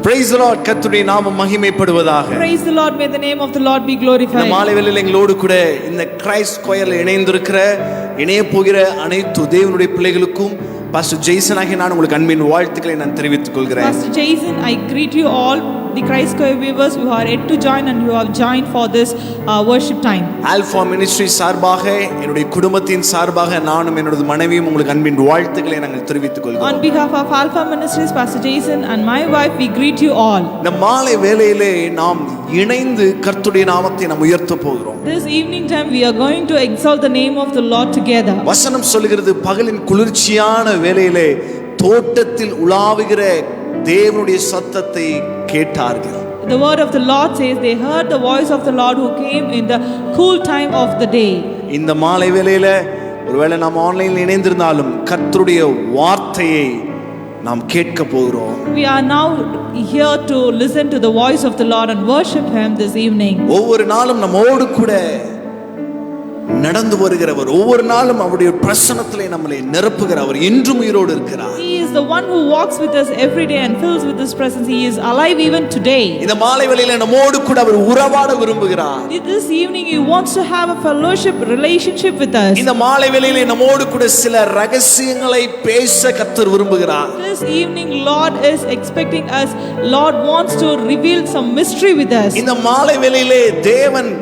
Praise the Lord. கர்த்தருடைய நாமம் மகிமைப்படுவதாக. Praise the Lord. May the name of the Lord be glorified. இந்த மாலை வேளையில் எங்களோடு கூட இந்த கிரைஸ்ட் ஸ்கொயர்ல இணைந்திருக்கிற இணைய போகிற அனைத்து தேவனுடைய பிள்ளைகளுக்கும் பாஸ்டர் ஜெய்சன் ஆகிய நான் உங்களுக்கு அன்பின் வாழ்த்துக்களை நான் தெரிவித்துக் கொள்கிறேன். Pastor Jason, I greet you all, the Christ Square viewers who are yet to join and who have joined for this worship time. Alpha ministry சார்பாக என்னுடைய குடும்பத்தின் சார்பாக நானும் என்னோட மனைவியும் உங்களுக்கு அன்பின் வாழ்த்துக்களை நாங்கள் தெரிவித்துக் கொள்கிறோம். On behalf of Alpha Ministries, Pastor Jason and my wife, we greet you all. இந்த மாலை வேளையிலே நாம் இணைந்து கர்த்தருடைய நாமத்தை நாம் உயர்த்த போகிறோம். This evening time we are going to exalt the name of the Lord together. வசனம் சொல்கிறது பகலின் குளிர்ச்சியான வேளையிலே தோட்டத்தில் உலாவுகிற தேவனுடைய சத்தத்தை கேட்டார்கள். The word of the Lord says they heard the voice of the Lord who came in the cool time of the day. இந்த மாலை வேளையில ஒருவேளை நாம் ஆன்லைனில் இணைந்திருந்தாலும் கர்த்தருடைய வார்த்தையை நாம் கேட்க போகிறோம். We are now here to listen to the voice of the Lord and worship him this evening. ஒவ்வொரு நாளும் நம்மோடு கூட நடந்து வருகிறவர், ஒவ்வொரு நாளும் அவருடைய பிரசன்னத்திலே நம்மை நிரப்புகிறவர், இன்றும் உயிரோடு இருக்கிறார். He is the one who walks with us every day and fills with his presence. He is alive even today. இந்த மாலை வேளையில நம்மோடு கூட அவர் உறவாட விரும்புகிறார். This evening he wants to have a fellowship relationship with us. இந்த மாலை வேளையில நம்மோடு கூட சில ரகசியங்களை பேச கர்த்தர் விரும்புகிறார். This evening Lord is expecting us. Lord wants to reveal some mystery with us. இந்த மாலை வேளையிலே தேவன்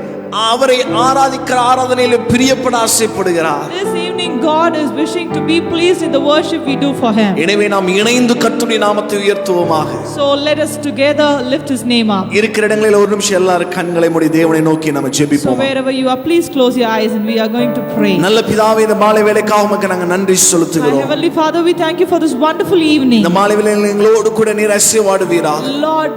அவரை ஆராதிக்கிற ஆராதனையிலே பிரியப்பட ஆசைப்படுகிறார். This evening God is wishing to be pleased in the worship we do for him. எனவே நாம் இணைந்து கர்த்தருடைய நாமத்தை உயர்த்துவோமாக. So let us together lift his name up. இருக்கிற இடங்களில் ஒரு நிமிஷம் எல்லாரும் கண்களை மூடி தேவனை நோக்கி நாம So ஜெபிப்போம். wherever you are, please close your eyes and we are going to pray. நல்ல பிதாவே, இந்த மாலை வேளைக்காக உமக்கு நாங்கள் நன்றி Our செலுத்துகிறோம். Heavenly Father, we thank you for this wonderful evening. இந்த மாலை வேளையில் எங்களோடு கூட நீர் அசைவாடுவீராக. Lord,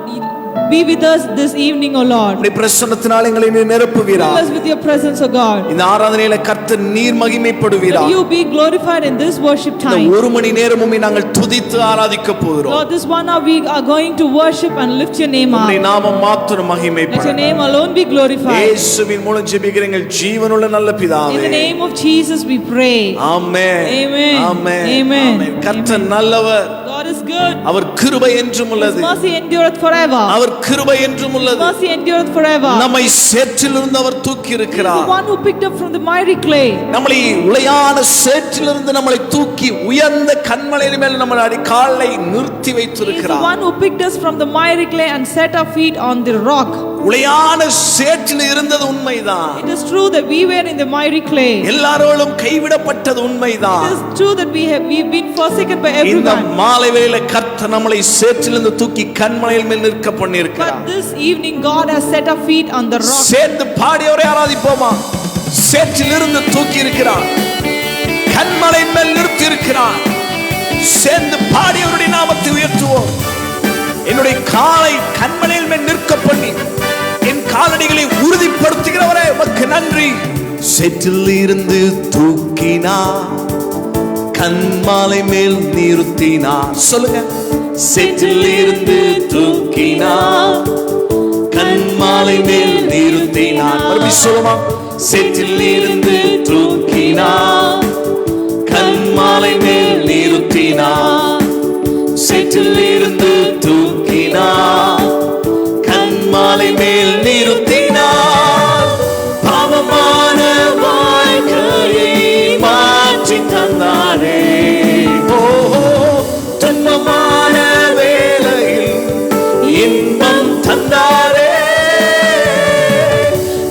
be with us this evening, O Lord. உம்முடைய பிரசன்னத்தினால் எங்களை நீர் நிரப்புவீராக. Fill us with your presence, O God. இந்த ஆராதனையில கர்த்தர் நீர் மகிமைப்படுவீராக. That you be glorified in this worship இந்த time. ஒரு மணி நேரம் உம்மை நாங்கள் துதித்து ஆராதிக்க போகிறோம். Lord, this 1 hour we are going to worship and lift your name up. உம்முடைய நாமம் மாத்திரம் Let your மகிமைப்பட. name alone be glorified. இயேசுவின் மூலம் ஜெபிக்கிறேன் எங்கள் ஜீவனுள்ள நல்ல In பிதாவே. the name of Jesus we pray. Amen. Amen. Amen. Amen. ஆமென். கர்த்தர் நல்லவர். God is good. அவர் கிருபை என்றும் His உள்ளது. mercy endureth forever. அவர் கிருபை என்றும் His உள்ளது. mercy endureth forever. நம்மை சேற்றிலிருந்து அவர் தூக்கி He is இருக்கிறார். the one who picked up from the miry clay. நம்மளை உளையான சேற்றிலிருந்து நம்மளை தூக்கி உயர்ந்த கன்மலையின் மேல் நம்மளை காலை நிறுத்தி He is the வைத்திருக்கிறார். one who picked us from the miry clay and set our feet on the rock. உளையான சேற்றில் இருந்தது உண்மைதான். It is true that we were in the miry clay. எல்லாரோடும் கைவிடப்பட்டது உண்மைதான். It is true that we've been forsaken by இந்த everyone. மாலை வேளையில கர்த்தர் நம்மளை சேற்றிலிருந்து தூக்கி கன்மலையின் மேல் நிற்க பண்ணியிருக்கிறார். But this evening God has set our feet on the rock. சேர்ந்து பாடியவரை ஆராதிப்போமா? சேற்றிலிருந்து தூக்கி இருக்கிறார், கன்மலையின் மேல் நிறுத்தி இருக்கிறார். சேர்ந்து பாடியவருடைய நாமத்தை உயர்த்துவோம். என்னுடைய காலை கன்மலையின் மேல் நிற்க பண்ணி என் காலடிகளை உறுதிப்படுத்துகிறவரே உமக்கு நன்றி. சேற்றில் இருந்து தூக்கினார், கன்மலை மேல் நிறுத்தினார். சொல்லுங்க. சேற்றில் இருந்து தூக்கினார், கன்மலை மேல் நிறுத்தினார். மறுபடியும் சொல்லுமா? சேற்றில் இருந்து தூக்கினார், கன்மலை மேல் நிறுத்தினார். சேற்றில் இருந்து தூக்கினார், கன்மலை மேல் நிறுத்தினார். பாவமான வாழ்க்கையை மாற்றி தந்தாரே. துன்பமான வேளையில் இன்பம் தந்தாரே.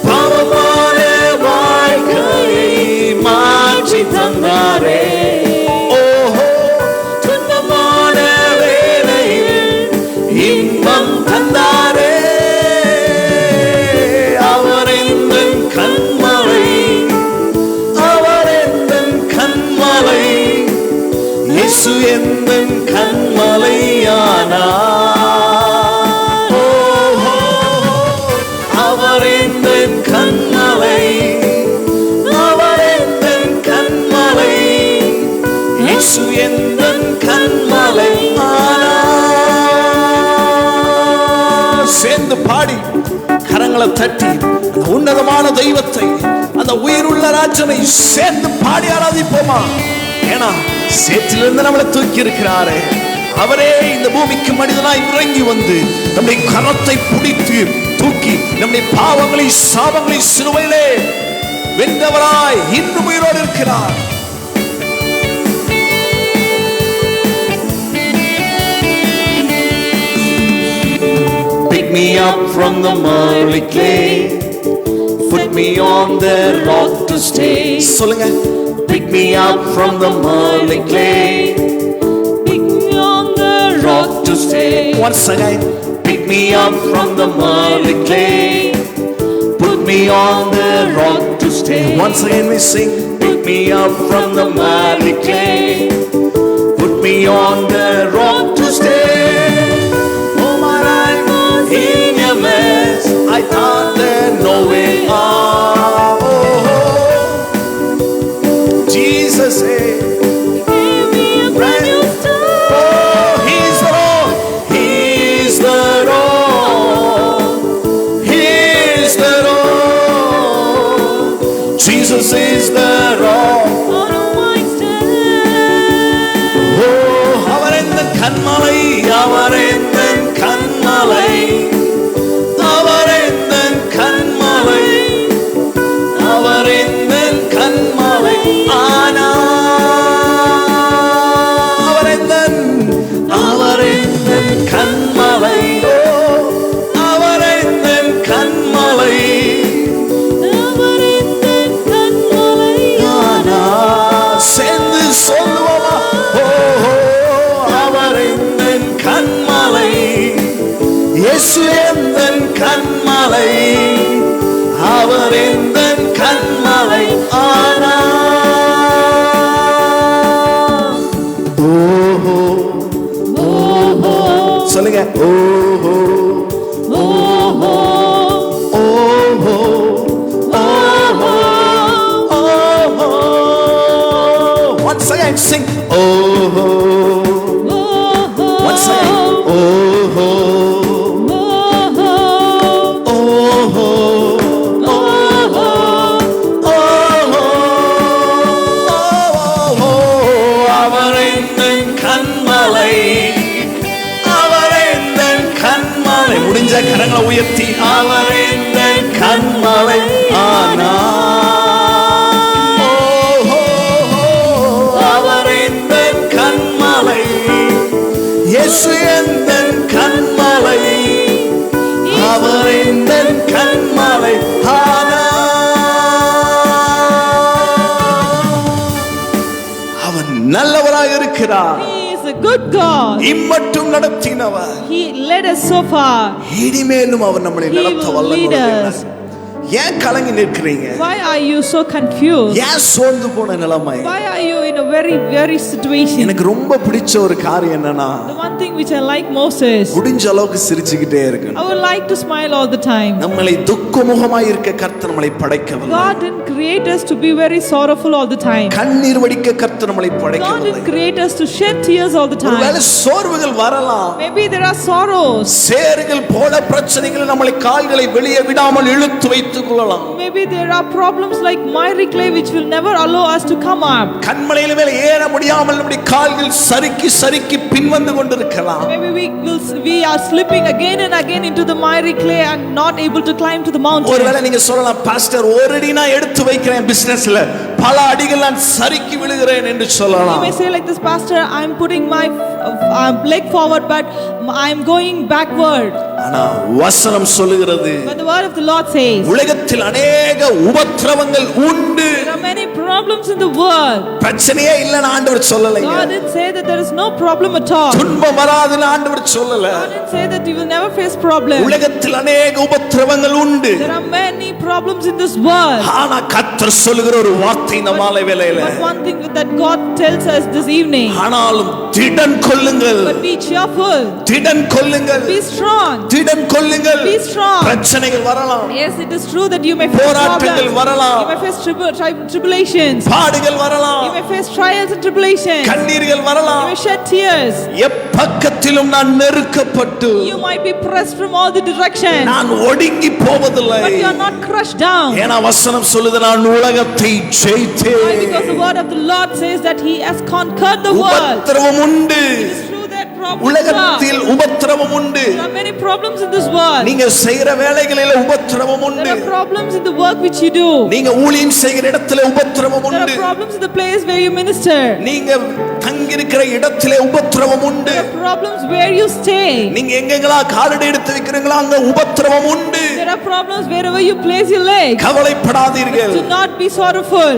பாவமான வாழ்க்கையை மாற்றி தந்தாரே. துன்பமான வேளையில் இன்பம் தந்தாரே. அவர் எந்தன் கன்மலை, அவர் எந்தன் கன்மலை, இயேசு எந்தன் கன்மலையானார். அவர் எந்தன் கன்மலை, அவர் எந்தன் கன்மலை, இயேசு எந்தன் கன்மலையானார். சேர்ந்து பாடி கரங்களை தட்டி அந்த உன்னதமான தெய்வத்தை, அந்த உயிருள்ள ராஜனை சேர்ந்து பாடி ஆராதிப்போமா? ஏன்னா சேற்றிலிருந்து நம்மளை தூக்கி இருக்கிறாரே, அவரே இந்த பூமிக்கு மனிதனாய் இறங்கி வந்து நம்முடைய கரத்தை பிடித்து தூக்கி நம்முடைய பாவங்களை சாபங்களை சிலுவையிலே வென்றவராய் இன்னும் உயிரோடு இருக்கிறார். Pick me up from the miry clay, put me on the rock to stay. சொல்லுங்க. Pick me up from the miry clay, Pick me on the rock to stay. once again. Pick me up from the miry clay, put me on the rock to stay. Once again we sing. Pick me up from the miry clay, put me on the rock to stay. Oh my life was in your mess, I thought there'd no way out. Jesus said, Give me a brand new start. oh, He's the Lord, He's the Lord, He's the Lord. Jesus is the Lord. On a white stone. Oh, அவர் எந்தன் கன்மலை, அவர் எந்தன் கன்மலை, அவர் எந்தன் கன்மலை, அவர் எந்தன் கன்மலை. ஆனா அவர் எந்தன் கன்மலை, oh, அவர் எந்தன் கன்மலை. அவர் எந்தன் கண்மலை. ஆனா சேர்ந்து சொல்லுவோமா, ஓ அவர் எந்தன் கன்மலை, இயேசு எந்தன் கன்மலை, அவர் எந்தன் கன்மலை. ஆனா ஓஹோ ஓஹோ, சொல்லுங்க. ஓஹோ ஓஹோ, ஓஹோ ஓஹோ. ஓஹோ. Once again sing. ஓஹோ. Once again. ஓஹோ. ஓஹோ. ஓஹோ. அவர் எந்தன் கன்மலை, அவர் எந்தன் கன்மலை. முடிஞ்ச கரங்களை உயர்த்தி அவர் எந்தன் கன்மலை. ஆனா ஓஹோ, அவர் எந்தன் கன்மலை, இயேசு எந்தன் கன்மலை, அவர் எந்தன் கன்மலை. ஆனா அவர் நல்லவராக இருக்கிறார். He is a good God. இம்மட்டும் நடத்தினவர், He led us so far. இனிமேலும் அவர் நம்மளை He நடத்த will lead us. வல்லவர். ஏன் கலங்கி நிற்கிறீங்க? Why are you so confused? ஏன் சோர்ந்து போன நிலைமை? Why are you in a very, very situation? எனக்கு ரொம்ப பிடிச்ச ஒரு காரியம் என்னன்னா, The one thing which I like most is முடிஞ்ச அளவுக்கு சிரிச்சுக்கிட்டே இருக்கணும். I would like to smile all the time. நம்மளை துக்கமுகமாய் இருக்க கர்த்தர் நம்மளை படைக்கவில்லை. God didn't create us to be very sorrowful all the time. கண்ணீர் வடிக்க கர்த்தர் நம்மளை God படைக்கவில்லை. didn't create us to shed tears all the ஒருவேளை time. சோர்வுகள் வரலாம், Maybe there are sorrows. சேறுகள் போல பிரச்சனைகள் நம்மளை கால்களை வெளியே விடாமல் இழுத்து வைத்துக் கொள்ளலாம். Maybe there are problems like miry clay which will never allow us to come up. கண்மலையில மேல ஏற முடியாமல் நம்முடைய கால்கள் சறுக்கி சறுக்கி பின்வந்து கொண்டிருக்கலாம். Maybe we are slipping again and again into the miry clay and not able to climb to the mountain. ஒருவேளை நீங்க சொல்லலாம், பாஸ்டர் ஒரு அடி நான் எடுத்து வைக்கிறேன் பிசினஸ்ல, பல அடிகள் நான் சறுக்கி விழுகிறேன் என்று You சொல்லலாம். may say like this, Pastor, I'm putting my leg forward but I'm going backward. ஆனா வசனம் சொல்லுகிறது, But the word of the Lord says உலகத்தில் அநேக உபத்திரவங்கள் உண்டு. there are many problems in the world. பிரச்சனையே இல்லைன்னு ஆண்டவர் சொல்லலைங்க. God didn't say that there is no problem at all. துன்பம் வராதுன்னு ஆண்டவர் சொல்லல. God didn't say that you will never face problems. உலகத்தில் அநேக உபத்திரவங்கள் உண்டு. There are many problems in this world. ஆனா கர்த்தர் சொல்லுகிற ஒரு வார்த்தை இந்த மாலை வேளையில, But one thing that God tells us this evening, ஆனாலும் திடன் கொள்ளுங்கள், but be cheerful, திடன் கொள்ளுங்கள், be strong. திடன் கொள்ளுங்கள். Be strong. பிரச்சனைகள் வரலாம், Yes, it is true that you may face போராட்டங்கள் problems. வரலாம், You may face tribulations. பாடுகள் வரலாம், You may face trials and tribulations. கண்ணீர்கள் You வரலாம். may shed tears. எப்பக்கத்திலும் நான் நெருக்கப்பட்டு You might be pressed from all the directions. நான் ஒடுங்கி போவதில்லை. But you are not crushed down. ஏன்னா வசனம் சொல்லுது, நான் உலகத்தை Why? ஜெயித்தேன். Because the word of the Lord says that He has conquered the world. உபத்திரவம் உண்டு, It is true that problems. உலகத்தில் உபத்திரவம் உண்டு. There are many problems in this world. நீங்க செய்யற வேலைகளிலே உபத்திரவம் உண்டு. There are problems in the work which you do. நீங்க ஊழியம் செய்கிற இடத்திலே உபத்திரவம் There உண்டு. are problems in the place where you minister. நீங்க தங்கியிருக்கிற இடத்திலே உபத்திரவம் உண்டு. There are problems where you stay. நீங்க எங்கெங்களா காலடி எடுத்து வைக்கிறீங்களா அங்க உபத்திரவம் உண்டு. There are problems wherever you place your leg. கவலைப்படாதீர்கள். Do not be sorrowful.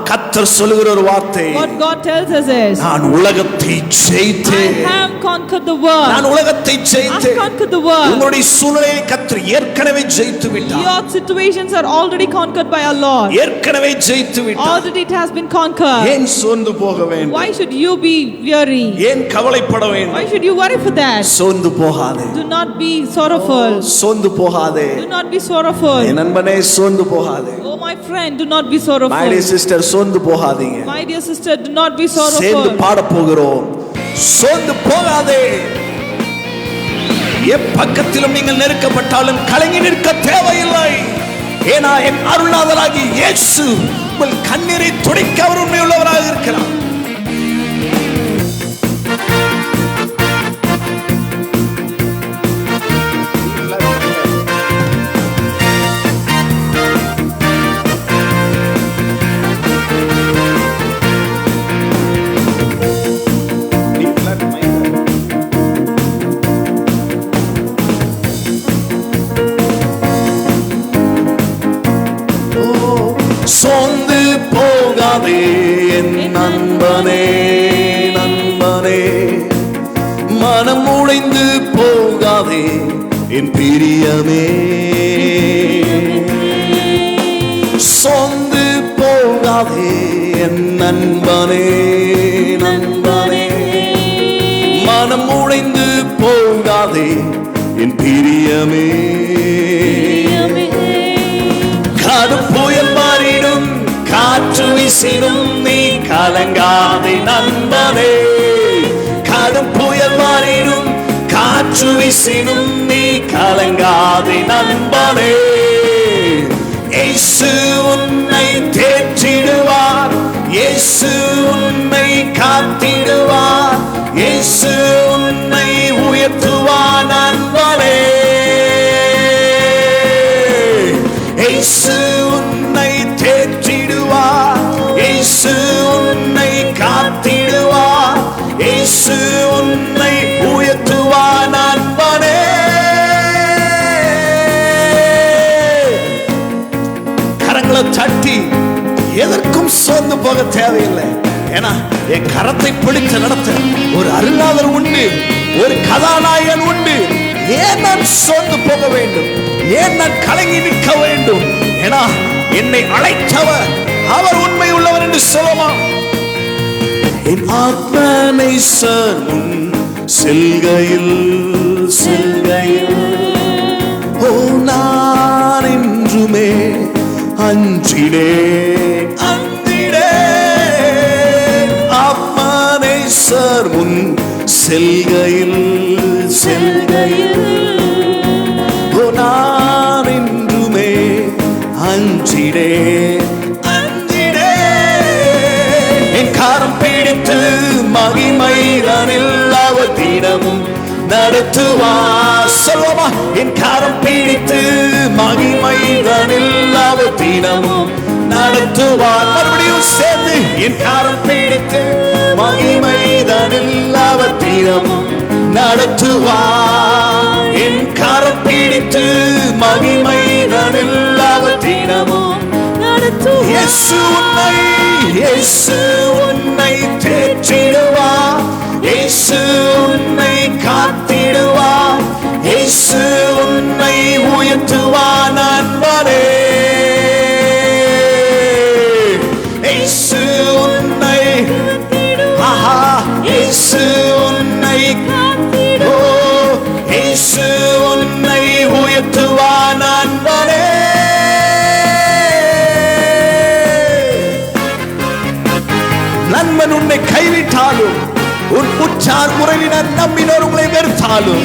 கர்த்தர் சொல்லுகிற ஒரு வார்த்தை, What God tells us is, நான் உலகத்தை ஜெயித்தேன். I have conquered the world. நான் உலகத்தை I have ஜெயித்தேன். conquered the world. உங்களுடைய சூழ்நிலையை கர்த்தர் ஏற்கனவே ஜெயித்து விட்டார். Your situations are already conquered by our Lord. ஏற்கனவே ஜெயித்து விட்டார். Already it has been conquered. ஏன் சோர்ந்து போக வேண்டும்? Why should you be weary? ஏன் கவலைப்பட Why வேண்டும்? should you worry for that? சோர்ந்து போகாதே. Do not be sorrowful. சோர்ந்து போகாதே. Do not be sorrowful. என் நண்பனே சோர்ந்து போகாதே. Oh my friend, do not be My sorrowful. dear sister, சோர்ந்து போகாதீங்க. My dear sister, do not be சேர்ந்து sorrowful. பாட போகிறோம். சோர்ந்து போகாதே. எப்பக்கத்திலும் நீங்கள் நெருக்கப்பட்டாலும் கலங்கி நிற்க தேவையில்லை. ஏனா என் அருள்நாதராகிய இயேசு உங்கள் கண்ணீரை துடைக்க அவர் உண்மையுள்ளவராக இருக்கிறார். சோர்ந்து போகாதே என் நண்பனே, நண்பனே. மனம் உடைந்து போகாதே என் பிரியமே. சோர்ந்து போகாதே என் நண்பனே, நண்பனே. மனம் உடைந்து போகாதே என் பிரியமே. கடும் புயல் மாறிடும், காற்று வீசிடும், நீ கலங்காதே நண்பனே. கடும் புயல் மாறிடும், காற்று வீசிடும், நீ கலங்காதே நண்பனே. இயேசு உன்னை தேற்றிடுவார், இயேசு உன்னை காத்திடுவார், இயேசு உன்னை உயர்த்துவார் நண்பனே. இயேசு உன்னை தேற்றிடுவார், இயேசு உன்னை காத்திடுவார், இயேசு உன்னை உயர்த்துவார் நண்பனே. கரங்களை தட்டி எதற்கும் சோர்ந்து போக தேவையில்லை. ஏன்னா என் கரத்தை பிடித்து நடத்த ஒரு அருளாளர் உண்டு, ஒரு கதாநாயகன் உண்டு. ஏன் நான் சோர்ந்து போக வேண்டும்? ஏன் நான் கலங்கி நிற்க வேண்டும்? ஏன்னா என்னை அழைத்தவர் அவர் உண்மை உள்ளவர் என்று சொல்லமா? என் ஆத்மனை சர்முன் செல்கையில் செல்கையில் ஓ நான் என்றுமே அஞ்சிடே அஞ்சிடே. ஆத்மனை சர்முன் செல்கையில் செல்கையில் நான் என்றுமே அஞ்சிடே அஞ்சிடே. என் காரம் பிடித்து மகிமைதனில் அவர் தினமும் நடத்துவார். சொல்லுமா, என் காரம் பிடித்து மகிமைதனில் அவர் தினமும் நடத்துவார். மறுபடியும் சேர்ந்து என் காரம் பிடித்து மகிமைதனில் அவர் தினமும் நடத்துவார். என் கரம் பிடித்து மகிமைதனில் அவர் தினமும் நடத்துவார். இயேசு உன்னை, இயேசு உன்னை தேற்றிடுவார், இயேசு உன்னை காத்திடுவார், இயேசு உன்னை உயர்த்துவார் நண்பனே. இயேசு உன்னை, ஆஹா, இயேசு உன்னை, ஓ இயேசு உன்னை உயர்த்துவார் நண்பனே. நண்பன் உன்னை கைவிட்டாலும், உன் உற்றார் உறவினர் நம்பினோர் உங்களை வெறுத்தாலும்,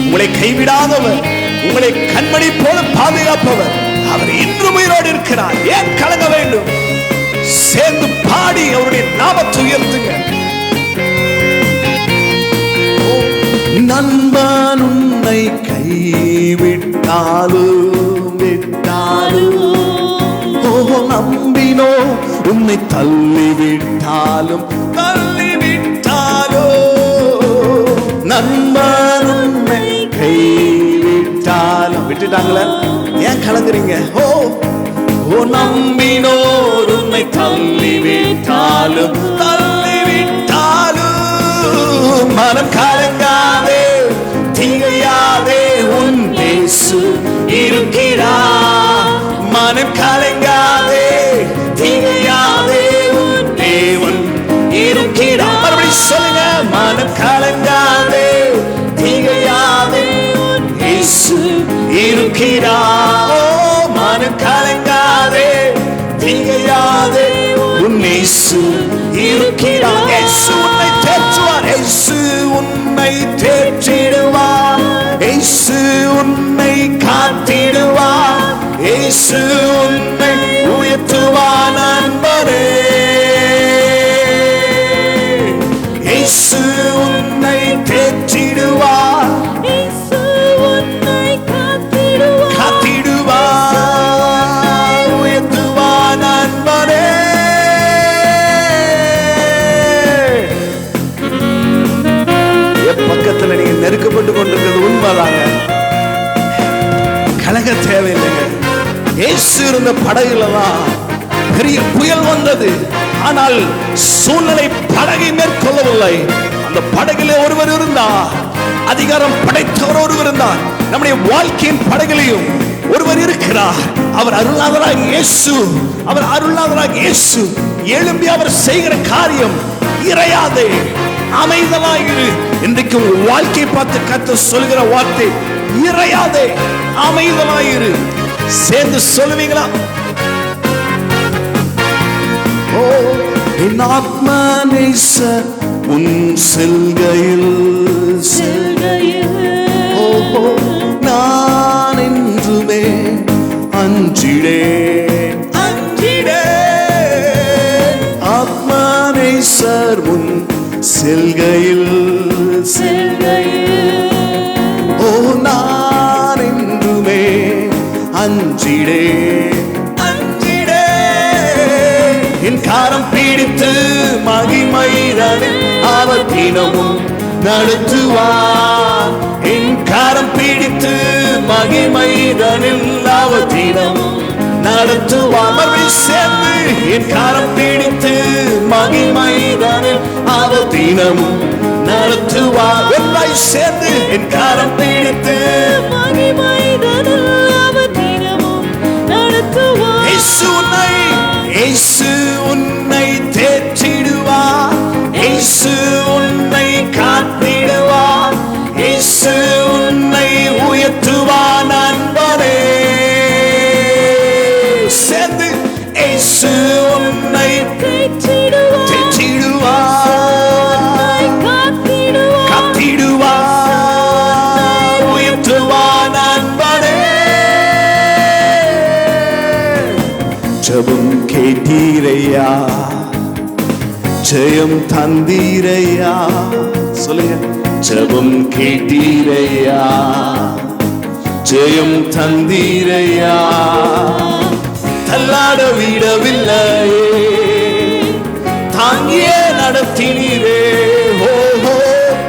உங்களை கைவிடாதவர், உங்களை கண்மணி போல பாதுகாப்பவர் அவர் இன்றும் உயிரோடு இருக்கிறார். ஏன் கலங்க வேண்டும்? சேர்ந்து பாடி அவருடைய நாமத்தை உயர்த்துங்க. நண்பன் உன்னை கைவிட்டாலும் நம்பினோ உன்னை தள்ளிவிட்டாலும் நண்பன் உன்னை கைவிட்டாலும் விட்டுட்டாங்களே, ஏன் கலங்குறீங்க? ஓ நம்பினோர் உன்னை தள்ளிவிட்டாலும் மனம் கலங்காதே, திகையாதே, உன் இயேசு இருக்கிறார். மனம் கலங்காதே, திகையாதே, உன் தேவன் இருக்கிறார். மறுபடியும் சொல்லுங்க, மனம் கலங்காதே, திகையாதே, உன் இயேசு இருக்கிறார். மனம் கலங்காதே, திகையாதே, உன் இயேசு இருக்கிறார். இயேசு உன்னை தேற்றுவார், இயேசு உன்னை தேற்றிடுவார், இயேசு உன்னை காத்திடுவார், இயேசு உன்னை உயர்த்துவார். நண்பரே, இயேசு உன்னை தேற்றிடுவார், இயேசு உன்னை காத்திடுவார், உயர்த்துவார். நண்பரே, பக்கத்துல நீங்க நெருக்கப்பட்டு கொண்டிருக்கிறது உண்மைதாங்க, கலங்க தேவையில்லைங்க. இயேசு இருந்த படகுல தான் பெரிய புயல் வந்தது, ஆனால் சூழ்நிலை படகை மேற்கொள்ளவில்லை. அந்த படகிலே ஒருவர் இருந்தார், அதிகாரம் படைத்தவர் ஒருவர் இருந்தார். நம்முடைய வாழ்க்கையின் படகிலையும் ஒருவர் இருக்கிறார், அவர் அருளாளராக இயேசு. அவர் அருளாளராக இயேசு. எழும்பி அவர் செய்கிற காரியம் இறையாதே, அமைதலாயிரு. இன்றைக்கு உங்கள் வாழ்க்கையை பார்த்து கர்த்தர் சொல்கிற வார்த்தை இறையாதே, அமைதலாயிரு. சேர்ந்து சொல்லுவீங்களா? ஓ என் ஆத்மா நேசர் உன் செல்கையில் ஓ நான் என்றுமே அஞ்சிடேன். ஆத்மா நேசர் உன் செல்கையில் ஓ நான் என்றுமே அஞ்சிடேன். என் காரம் பிடித்து மகிமைதனில் அவர் தினமும் நடத்துவார். என் காரம் பிடித்து மகிமைதனில் அவர் தினமும் நடத்துவார். மறுபடியும் சேர்ந்து, என் காரம் பிடித்து மகிமைதனில் அவர் தினமும் நடத்துவார். ஒன்றாய் சேர்ந்து, என் காரம் பிடித்து மகிமைதனில் அவர் தினமும் நடத்துவார். இயேசு உன்னை தேற்றிடுவார், இயேசு உன்னை காத்திடுவார், இயேசு உன்னை உயர்த்துவார். நண்பரே, சேர்ந்து, இயேசு உன்னை தேற்றிடுவார், காத்திடுவார், உயர்த்துவார். நண்பரே, ஜெபம் கேட்டீரையா, ஜெயம் தந்தீரையா. சொல்லுங்க, ஜெபம் கேட்டீரையா, ஜெயம் தந்தீரையா. தள்ளாட விடவில்லையே, தாங்கியே நடத்தினீரே. ஓஹோ,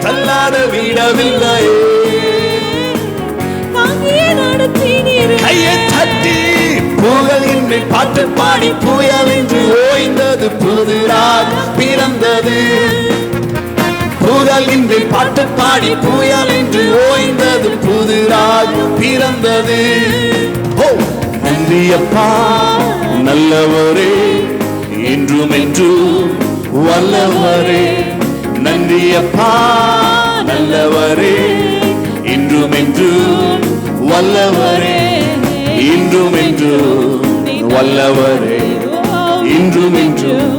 தள்ளாட விடவில்லையே, கையை தட்டி புகழின்றி பாட்டு பாடி புயலின்றி ஓய்ந்தது புதிராக பிறந்தது. புகழின்றி பாட்டு பாடி புயலின்றி ஓய்ந்தது புதிராக பிறந்தது. ஓ நன்றி அப்பா நல்லவரே, என்றும் என்றும் வல்லவரே. நன்றி அப்பா நல்லவரே, என்றும் என்றும் வல்லவரே. இன்றும் என்றும் வல்லவரே, இன்றும் என்றும்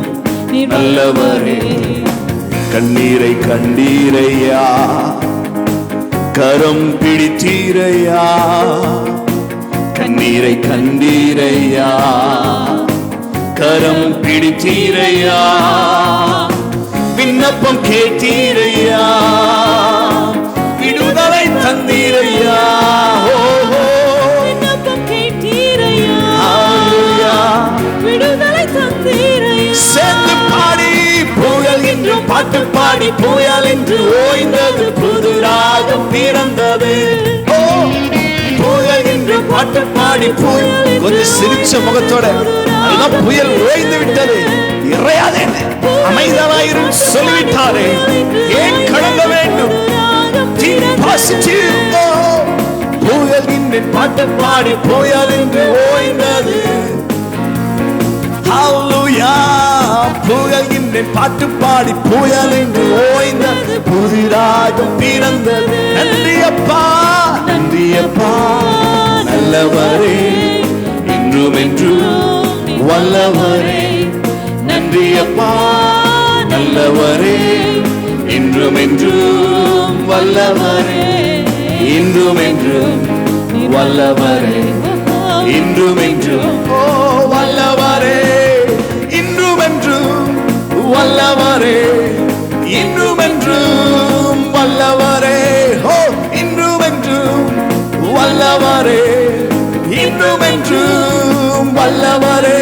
நல்லவரே. கண்ணீரை கண்டீரையா, கரம் பிடித்தீரையா. கண்ணீரை கண்டீரையா, கரம் பிடித்தீரையா. விண்ணப்பம் கேட்டீரையா, விடு தந்தீரையா. விண்ணப்பம் கேட்டீரையா. ஹalleluya. விடுதலை தந்தீரையா. சேர்ந்து பாடி புயல் என்று பாட்டு பாடி புயல் என்று ஓய்ந்தது புது ராகம் பிறந்தது. புயல் என்று பாட்டு பாடி புயல் கொஞ்சம் சிரிச்ச முகத்தோட அதுதான் புயல் ஓய்ந்து விட்டது. இறையாதே அமைதலாயிரும் சொல்லிவிட்டாரே, ஏன் கடந்த வேண்டும்? புயல் என்று பாட்டு பாடி புயல் என்று ஓய்ந்தது. ஹalleluya. புயல் என்று பாட்டு பாடி புயல் என்று ஓய்ந்தது புது ராகம் பிறந்தது. நன்றி அப்பா, நன்றி அப்பா, நல்லவரே, இன்றும் என்றும் வல்லவரே. நன்றி அப்பா, நல்லவரே, இன்றும் என்றும் வல்லவரே. இன்றும் என்றும் வல்லவரே, இன்றும் என்றும் வல்லவரே. இன்றும் என்றும் வல்லவரே, இன்றும் என்றும் வல்லவரே. இன்றும் என்றும் வல்லவரே, இன்றும் என்றும் வல்லவரே.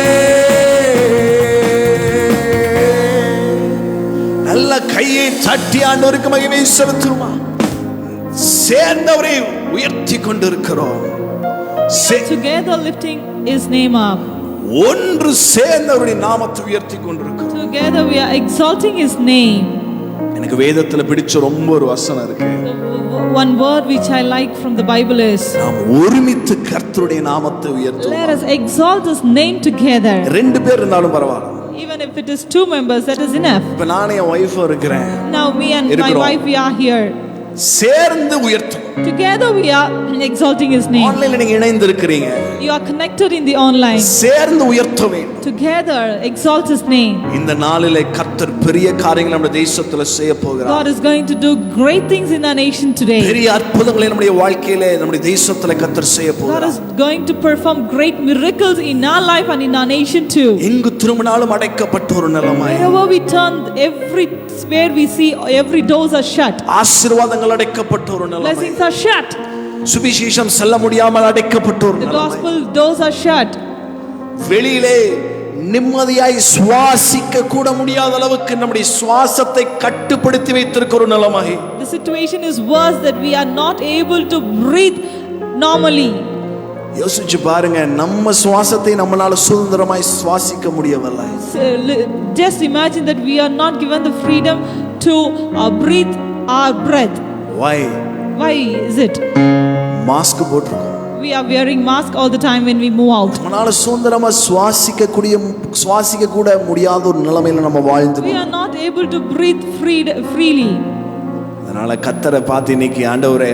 நல்ல கையை தட்டி ஆண்டவருக்கு மகிமை செலுத்துமா. சேர்ந்தவரை உயர்த்தி கொண்டிருக்கிறோம். Together lifting his name up. ஒன்று சேர்ந்தவருடைய நாமத்தை உயர்த்தி கொண்டிருக்கிறோம். Together we are exalting his name. எனக்கு வேதத்துல பிடிச்ச ரொம்ப ஒரு வசனம் இருக்கு. One word which I like from the Bible is, நாம் ஒருமித்து கர்த்தருடைய நாமத்தை உயர்த்துவோம். let us exalt his name together. ரெண்டு பேர் இருந்தாலும் பரவாயில்லை. Even if it is 2 members, that is enough. இப்ப நானே என் வைஃப் இருக்கிறேன். Now me and my wife, we are here. சேர்ந்து உயர்த்தும். Together we are exalting his name. ஆன்லைன்ல நீங்க இணைந்து இருக்கிறீங்க. You are connected in the online. சேர்ந்து உயர்த்த வேண்டும். Together exalt his name. இந்த நாளிலே கர்த்தர் பெரிய காரியங்களை நம்ம தேசத்துல செய்ய போகிறார். God is going to do great things in our nation today. பெரிய அற்புதங்களை நம்முடைய வாழ்க்கையிலே நம்முடைய தேசத்துல கர்த்தர் செய்ய போகிறார். God is going to perform great miracles in our life and in our nation too. எங்கு திரும்பினாலும் அடைக்கப்பட்ட ஒரு நிலைமை. Wherever we turn, everywhere we see, every doors are shut. ஆசீர்வாதங்கள் அடைக்கப்பட்ட ஒரு நிலைமை. Blessings are shut. சுவிசேஷம் செல்ல முடியாமல் அடைக்கப்பட்ட ஒரு The நிலைமை. gospel doors are shut. வெளியிலே நிம்மதியாய் சுவாசிக்க கூட முடியாத அளவுக்கு நம்முடைய சுவாசத்தை கட்டுப்படுத்தி வைத்திருக்கிற ஒரு நிலைமை. The situation is worse that we are not able to breathe normally. யோசிச்சு பாருங்க, நம்ம சுவாசத்தை நம்மளால சுதந்திரமாய் சுவாசிக்க முடியவில்லை. Just imagine that we are not given the freedom to breathe our breath. Why is it? Mask போட்டுருக்கோம். We are wearing mask all the time when we move out. நம்மளால சுதந்திரமா சுவாசிக்க கூட முடியாத ஒரு நிலைமையில நம்ம வாழ்ந்து. We are not able to breathe freely. அதனால கர்த்தரை பார்த்து இன்னைக்கு, ஆண்டவரே,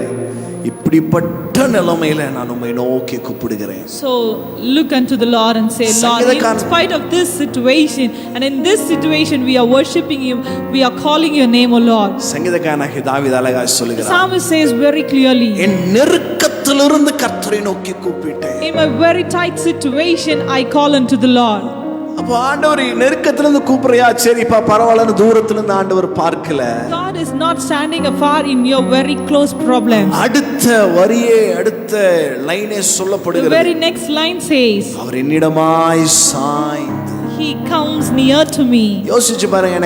இப்படிப்பட்ட நிலைமையில நான் உம்மை நோக்கி கூப்பிடுகிறேன். So look unto the Lord and say, Lord, in spite of this situation and in this situation we are worshiping you, we are calling your name, O Lord. சங்கீதக்காரனாகிய தாவீது அழகாய் சொல்லுகிறார். The psalmist says very clearly, என் நெருக்கத்திலிருந்து கர்த்தரை நோக்கி கூப்பிட்டேன். in my very tight situation I call unto the Lord. அப்ப ஆண்டவர் நெருக்கத்திலிருந்து கூப்பிடுறியா, சரிப்பா பரவாயில்லன்னு தூரத்துல இருந்து ஆண்டவர் பார்க்கல. God is not standing afar in your very close problem. அடுத்த வரியே, அடுத்த லைனே சொல்லப்படுகிறது. The very next line says, அவர் என்னிடமாய் சாய்ந்து. He comes near to me. யோசிச்சு பாருங்க,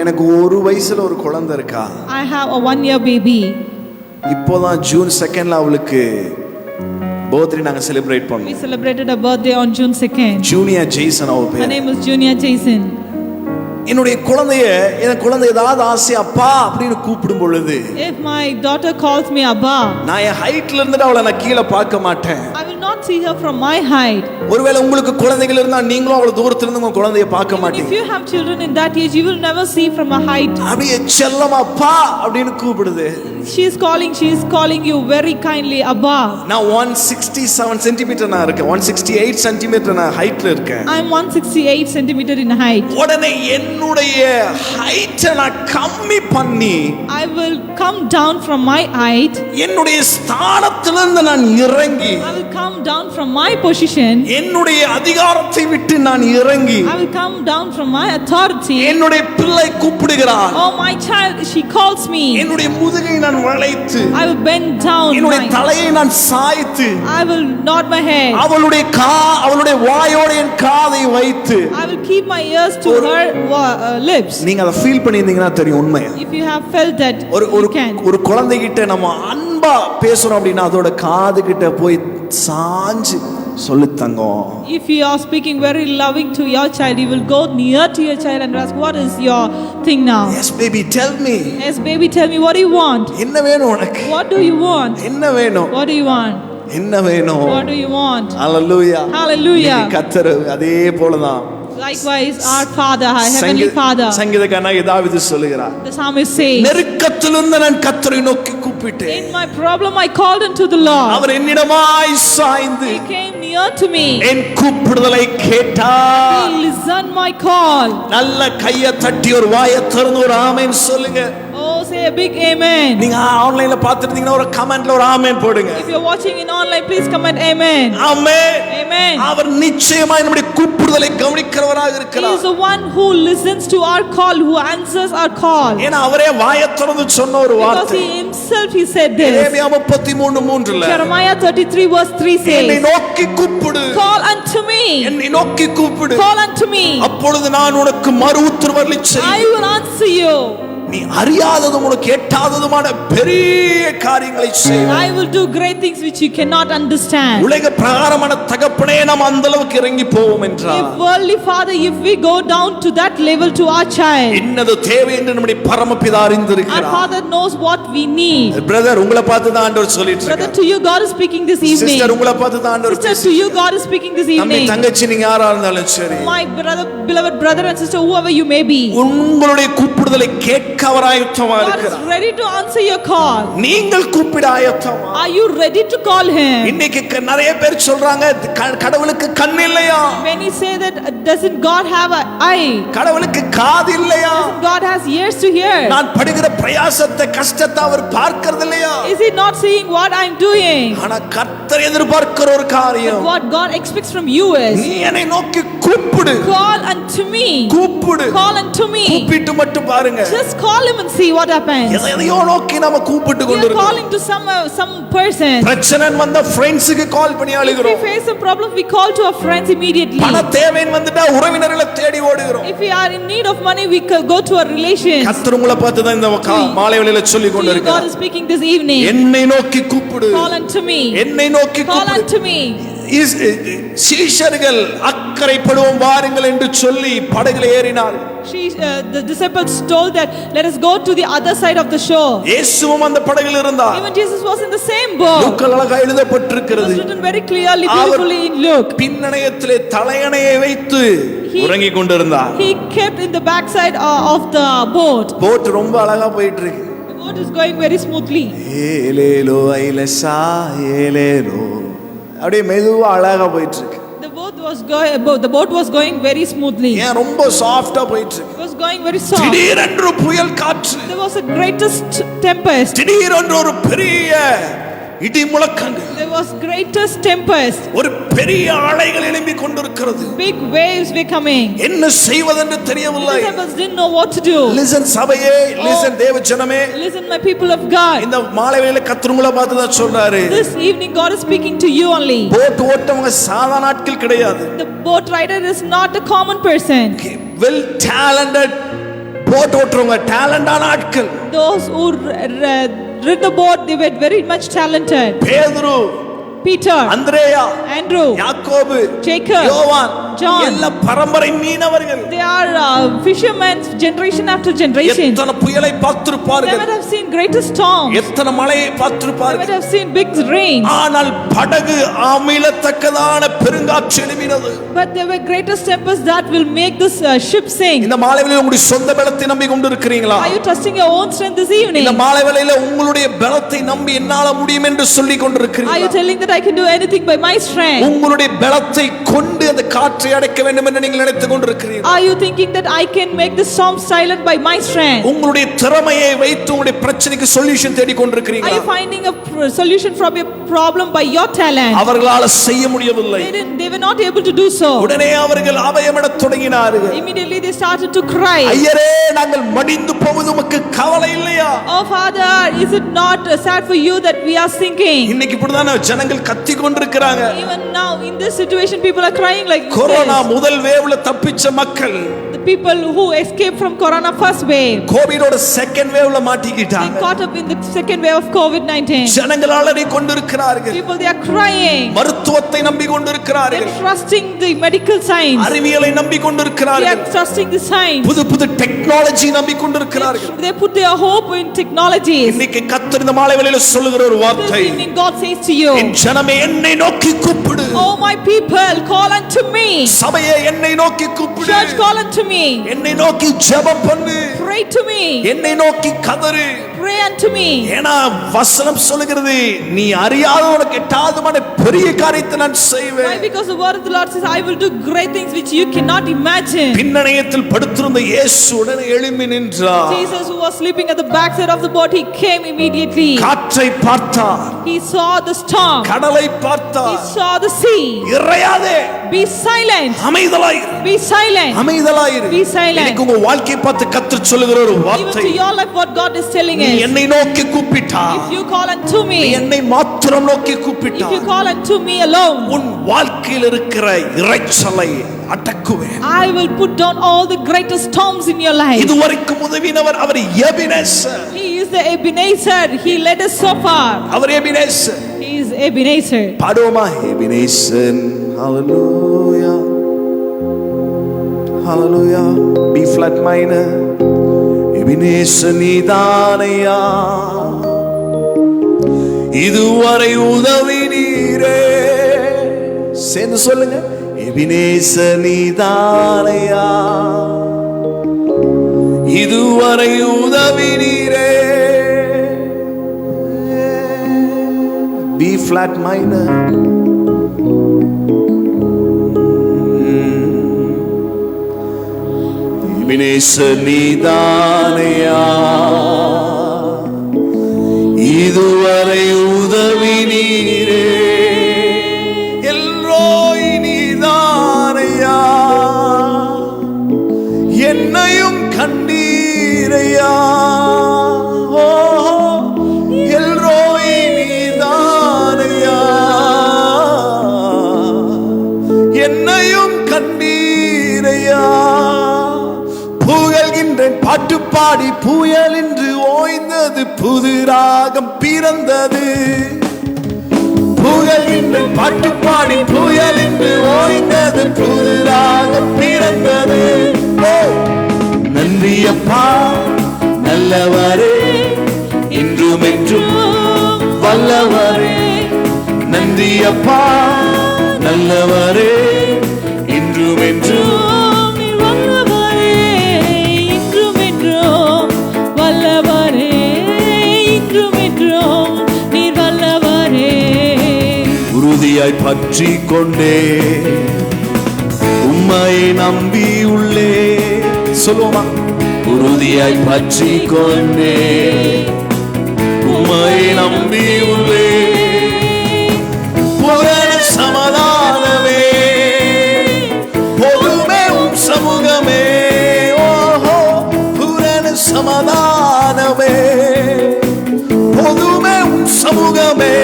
எனக்கு ஒரு வயசுல ஒரு குழந்தை இருக்கா. I have a 1-year baby. இப்போதான் ஜூன் 2 அவளுக்கு பர்த்டே நாங்க செலிப்ரேட் We பண்ணோம். celebrated her birthday on June 2nd. Junior Jaison அவ Her பேர். name is Junior Jason. என்னுடைய குழந்தை ஏதாவது ஆசை அப்பா அப்படின்னு கூப்பிடும் பொழுது, If my daughter calls me Abba, நான் என் ஹைட்ல இருந்துட்டு அவளை நான் கீழே பார்க்க மாட்டேன். I will not see her from my height. ஒருவேளை உங்களுக்கு குழந்தைகள் இருந்தா நீங்களும் அவளை தூரத்துல இருந்து உங்க குழந்தையை பார்க்க If மாட்டீங்க. you have children in that age, you will never see from a height. அப்படியே செல்லமா அப்பா அப்படின்னு கூப்பிடுது. She is calling you very kindly Abba. நான் 167 சென்டிமீட்டர் நான் இருக்கேன். 168 சென்டிமீட்டர் நான் ஹைட்ல இருக்கேன். I am 168 centimeter in height. உடனே என்னுடைய ஹைட்டை நான் கம்மி பண்ணி, I will come down from my height. என்னுடைய ஸ்தானத்திலிருந்து நான் இறங்கி, I will come down from my position. என்னுடைய அதிகாரத்தை விட்டு நான் இறங்கி, I will come down from my authority. என்னுடைய பிள்ளை கூப்பிடுகிறார். Oh, my child, she calls me. என்னுடைய முதுகை நான் வளைத்து I will bend down. என்னுடைய தலையை நான் சாய்த்து I will nod my head. அவளுடைய வாயோட என் காதை வைத்து I will keep my ears to her lips. நீங்க அதை ஃபீல் பண்ணியிருந்தீங்கன்னா தெரியும் உண்மை. If you have felt that, you can. ஒரு குழந்தைகிட்ட நம்ம அன்பா பேசுறோம் அப்படின்னா அதோட காது கிட்ட போய் சாஞ்சு சொல்லு தங்கம். If you are speaking very loving to your child, you will go near to your child and ask, what is your thing now? Yes baby, tell me. Yes baby, tell me, what do you want? என்ன வேணும் உனக்கு? What do you want? என்ன வேணும்? What do you want? என்ன வேணும்? What do you want? Hallelujah. Hallelujah. கர்த்தர் அதே போலதான். Likewise, our Father, our heavenly Father. சங்கீதக்காரனாகிய தாவீது சொல்லுகிறார். The psalmist says, நெருக்கத்திலிருந்து நான் கர்த்தரை நோக்கி கூப்பிட்டேன். In my problem I called unto the Lord. அவர் என்னிடமாய் சாய்ந்து He came near to me. என் கூப்பிடுதலை கேட்டார். He listened my call. நல்ல கையை தட்டி ஒரு வாயை திறந்து ஒரு ஆமென் சொல்லுங்க. Oh, say a big amen. நீங்க ஆன்லைன்ல பார்த்துட்டீங்கன்னா ஒரு கமெண்ட்ல ஒரு ஆமென் போடுங்க. If you're watching in online, please comment amen. Amen. Amen. அவர் நிச்சயமாய் நம்முடைய கூப்பிடுதலை கவனிக்கிறவராக He இருக்கிறார். is the one who listens to our call, who answers our call. ஏன்னா அவரே வாயை திறந்து சொன்ன ஒரு Because வார்த்தை. he himself he said this. Jeremiah 33:3ல Jeremiah 33 verse 3 என்னை says, நோக்கி கூப்பிடு. Call unto me. என்னை நோக்கி கூப்பிடு. Call unto me. அப்பொழுது நான் உனக்கு மறு உத்தரவருளி I செய்வேன். will answer you. நீ அறியாததும் உனக்கு எட்டாததுமான பெரிய காரியங்களை செய்வேன். I will do great things which you cannot understand. உலக பிரகாரமான தகப்பனே நாம் அந்த அளவுக்கு இறங்கி போவோம் என்றார். If worldly Father, if we go down to that level to our child, என்னது தேவை என்று நம்முடைய பரமபிதா அறிந்திருக்கிறார். our Father knows what we need. Brother உங்களை பார்த்து தான் ஆண்டவர் சொல்லிட்டு Brother, இருக்கார். to you God is speaking this evening. Sister உங்களை பார்த்து தான் ஆண்டவர் Sister, to you God is speaking this நம்ம evening. தங்கச்சி நீங்க யாரா இருந்தாலும் சரி. My brother, beloved brother and sister, whoever you may be, உங்களுடைய கூப்பிடுதலை கேட்க அவர் ஆயத்தமா God is இருக்கிறார். ready to answer your call. நீங்கள் கூப்பிட ஆயத்தமா? Are you ready to call him? இன்னைக்கு நிறைய பேர் சொல்றாங்க கடவுளுக்கு கண் இல்லையா? Many say that doesn't God have an eye? கடவுளுக்கு காது இல்லையா? God has ears to hear. நான் படுகிற பிரயாசத்தை கஷ்டத்தை அவர் பார்க்கிறது இல்லையா? Is he not seeing what I'm doing? ஆனா கர்த்தர் எதிர்பார்க்கிற ஒரு காரியம், What God expects from you is, நீ என்னை நோக்கி கூப்பிடு. call unto me. கூப்பிடு. Call unto me. கூப்பிட்டு மட்டும் பாருங்க. Just call him and see what happens. எதையோ நோக்கி நாம கூப்பிட்டு We are கொண்டிருக்கோம். calling to some person. பிரச்சனை வந்த ஃப்ரெண்ட்ஸ்க்கு கால் பண்ணி If we அழுகிறோம். face a problem, we call to our friends immediately. பண தேவைன்னு வந்துட்டா உறவினர்களை தேடி ஓடுகிறோம். If we are in need of money, we go to our relations. கர்த்தர் உங்களை பார்த்து தான் இந்த மாலை வேளையில சொல்லி To you, கொண்டிருக்கிறார். God is speaking this evening. என்னை நோக்கி கூப்பிடு. Call unto me. என்னை நோக்கி Call கூப்பிடு. unto me. சீஷர்கள் அக்கறைப்படுவோம் வாருங்கள் என்று சொல்லி படகில் ஏறினார். The disciples told that let us go to the other side of the shore. இயேசுவும் அந்த படகில் இருந்தார். Even Jesus was in the same boat. லூக்கால அழகாக It எழுதப்பட்டிருக்கிறது. was written very clearly, beautifully in Luke. பின்னணையத்திலே தலையணையை வைத்து உறங்கிக் கொண்டிருந்தார். He kept in the backside of the boat. Boat ரொம்ப அழகா போயிட்டு இருக்கு. The boat is going very smoothly. ஏலேலோ ஐலசா ஏலேலோ அப்படியே மெதுவா அழகா போயிட்டு இருக்கு. The boat was going very smoothly. ஏன் ரொம்ப சாஃப்ட்டா போயிட்டு இருக்கு. It was going very soft. திடீரென்று புயல் காற்று. There was a greatest tempest. திடீரென்று ஒரு பெரிய இடி முழக்கங்கள். There was greatest tempest. ஒரு பெரிய அலைகள் எழும்பிக் கொண்டிருக்கிறது. Big waves were coming. என்ன செய்வதென்று தெரியவில்லை. The disciples didn't know what to do. Listen சபையே, listen தேவ ஜனமே. Listen my people of God. இந்த மாலை வேளையில கர்த்தர் உங்களை பார்த்து தான் சொல்றாரு. This evening God is speaking to you only. Boat ஓட்டவங்க சாதாரண ஆட்கள் கிடையாது. The boat rider is not a common person. Well talented boat ஓட்டுறவங்க டேலண்டான ஆட்கள். Those who rid the boat, they were very much talented. பேதுரு, Peter, அந்திரேயா, Andrew, யாக்கோபு, Jacob, யோவான், John. எல்லா பரம்பரை மீனவர்கள். They are fishermen generation after generation. எத்தனை புயலை They பார்த்திருப்பார்கள். would have seen greatest storms. எத்தனை மழையை They would பார்த்திருப்பார்கள். have seen big rains. ஆனால் படகு அமிழத்தக்கதான பெருங்காற்று எழும்பினது. But there were greatest tempests that will make this ship sink. இந்த மாலை வேளையில உங்களுடைய சொந்த பலத்தை நம்பி கொண்டிருக்கிறீங்களா? Are you trusting your own strength this evening? இந்த மாலை வேளையில உங்களுடைய பலத்தை நம்பி என்னால முடியும் என்று சொல்லிக் Are you கொண்டிருக்கிறீங்களா? telling that I can do anything by my strength? உங்களுடைய பலத்தை கொண்டு அந்த காற்றை அடக்க வேண்டும் என்று நீங்கள் நினைத்துக் கொண்டிருக்கிறீர்களா? Are you thinking that I can make the storm silent by my strength? உங்களுடைய திறமையை வைத்து உங்களுடைய பிரச்சனைக்கு சொல்யூஷன் தேடிக் Are கொண்டிருக்கிறீங்களா? you finding a solution from your problem by your talent? அவர்களால் செய்ய முடியவில்லை. They they were not able to do so. உடனே அவர்கள் அபயமிடத் தொடங்கினார்கள். Immediately they started to cry. ஐயரே, நாங்கள் மடிந்து போவது உமக்கு கவலை இல்லையா? Oh Father, is it not sad for you that we are sinking? இன்னைக்கு இப்படிதான் ஜனங்கள் கத்தி கொண்டிருக்கிறாங்க. Even now in this situation people are crying like this. Corona முதல் வேவ்ல தப்பிச்ச மக்கள், the people who escaped from corona first wave, கோவிடோட second வேவ்ல மாட்டிக்கிட்டாங்க. they caught up in the second wave of COVID-19. ஜனங்கள் அலறி கொண்டிருக்கிறார்கள். People, they are crying. மருத்துவத்தை நம்பி கொண்டிருக்கிறார்கள். They are trusting the medical science. அறிவியலை நம்பி கொண்டிருக்கிறார்கள். They are trusting the science. புது புது டெக்னாலஜி நம்பி கொண்டிருக்கிறார்கள். They put their hope in technologies. இன்னைக்கு கர்த்தர் இந்த மாலை வேளையில சொல்லுகிற ஒரு வார்த்தை, This evening God says to you, என் ஜனமே என்னை நோக்கி கூப்பிடு. oh my people, call unto me. சபையே என்னை நோக்கி கூப்பிடு. Church, call unto me. என்னை நோக்கி ஜெபம் பண்ணு. Pray to me. என்னை நோக்கி கதறு. Pray unto me. ஏனா வசனம் சொல்லுகிறது, நீ அறியாத உனக்கு எட்டாதமான பெரிய காரியத்தை நான் செய்வேன். Why? Because the word of the Lord says, I will do great things which you cannot imagine. பின்னணியத்தில் படுத்திருந்த இயேசு உடனே எழும்பி நின்றார். Jesus, who was sleeping at the backside of the boat, he came immediately. காற்றை பார்த்தார். He saw the storm. கடலை He பார்த்தார். saw the sea. இறையாதே. Be silent. அமைதலாயிரு. Be silent. அமைதலாயிரு. Be silent. இன்னைக்கு உங்க வாழ்க்கையை பார்த்து கர்த்தர் சொல்லுகிற ஒரு Even வார்த்தை, to your life what God is telling நீ us. என்னை நோக்கி கூப்பிட்டார். If you call unto நீ me, என்னை மாத்திரம் நோக்கி if கூப்பிட்டார், you call unto me alone, உன் வாழ்க்கையில் இருக்கிற இரைச்சலை அடக்குவேன். I will put down all the greatest storms in your life. இதுவரைக்கும் உதவினவர் அவர் Ebenezer. He is the Ebenezer. He led us so far. அவர் எபினேசர். He is Ebenezer. பாடுவோமா? Ebenezer. Hallelujah. Hallelujah. B flat minor. Ebenezer நீதானையா, இதுவரை உதவினீரே. சேர்ந்து சொல்லுங்க, எபினேசர் நீதானையா, இதுவரை உதவினீரே. B flat minor. எபினேசர் நீதானையா, இதுவரை உதவினீரே. எல்ரோய் நீதானையா, என்னையும் கண்டீரையா. எல்ரோய் நீதானையா, என்னையும் கண்டீரையா. புகழ்கின்றேன் பாட்டு பாடி, புயல் என்று ஓய்ந்தது, புது ராகம் பிறந்தது. புகழ்கின்றேன் பாட்டு பாடி, புயல் என்று ஓய்ந்தது, புது ராகம் பிறந்தது. நன்றி அப்பா நல்லவரே, இன்றும் என்றும் வல்லவரே. நன்றி அப்பா நல்லவரே, இன்றும் என்றும் உறுதியாய் பற்றி கொண்டே உம்மை நம்பி உள்ளே. சொல்லுவோமா? உறுதியாய் பற்றி கொண்டே உம்மை நம்பி உள்ளே. புகழ் சமாதானமே, போதுமே உம் சமூகமே. ஓஹோ, புகழ் சமாதானமே, போதுமே உம் சமூகமே.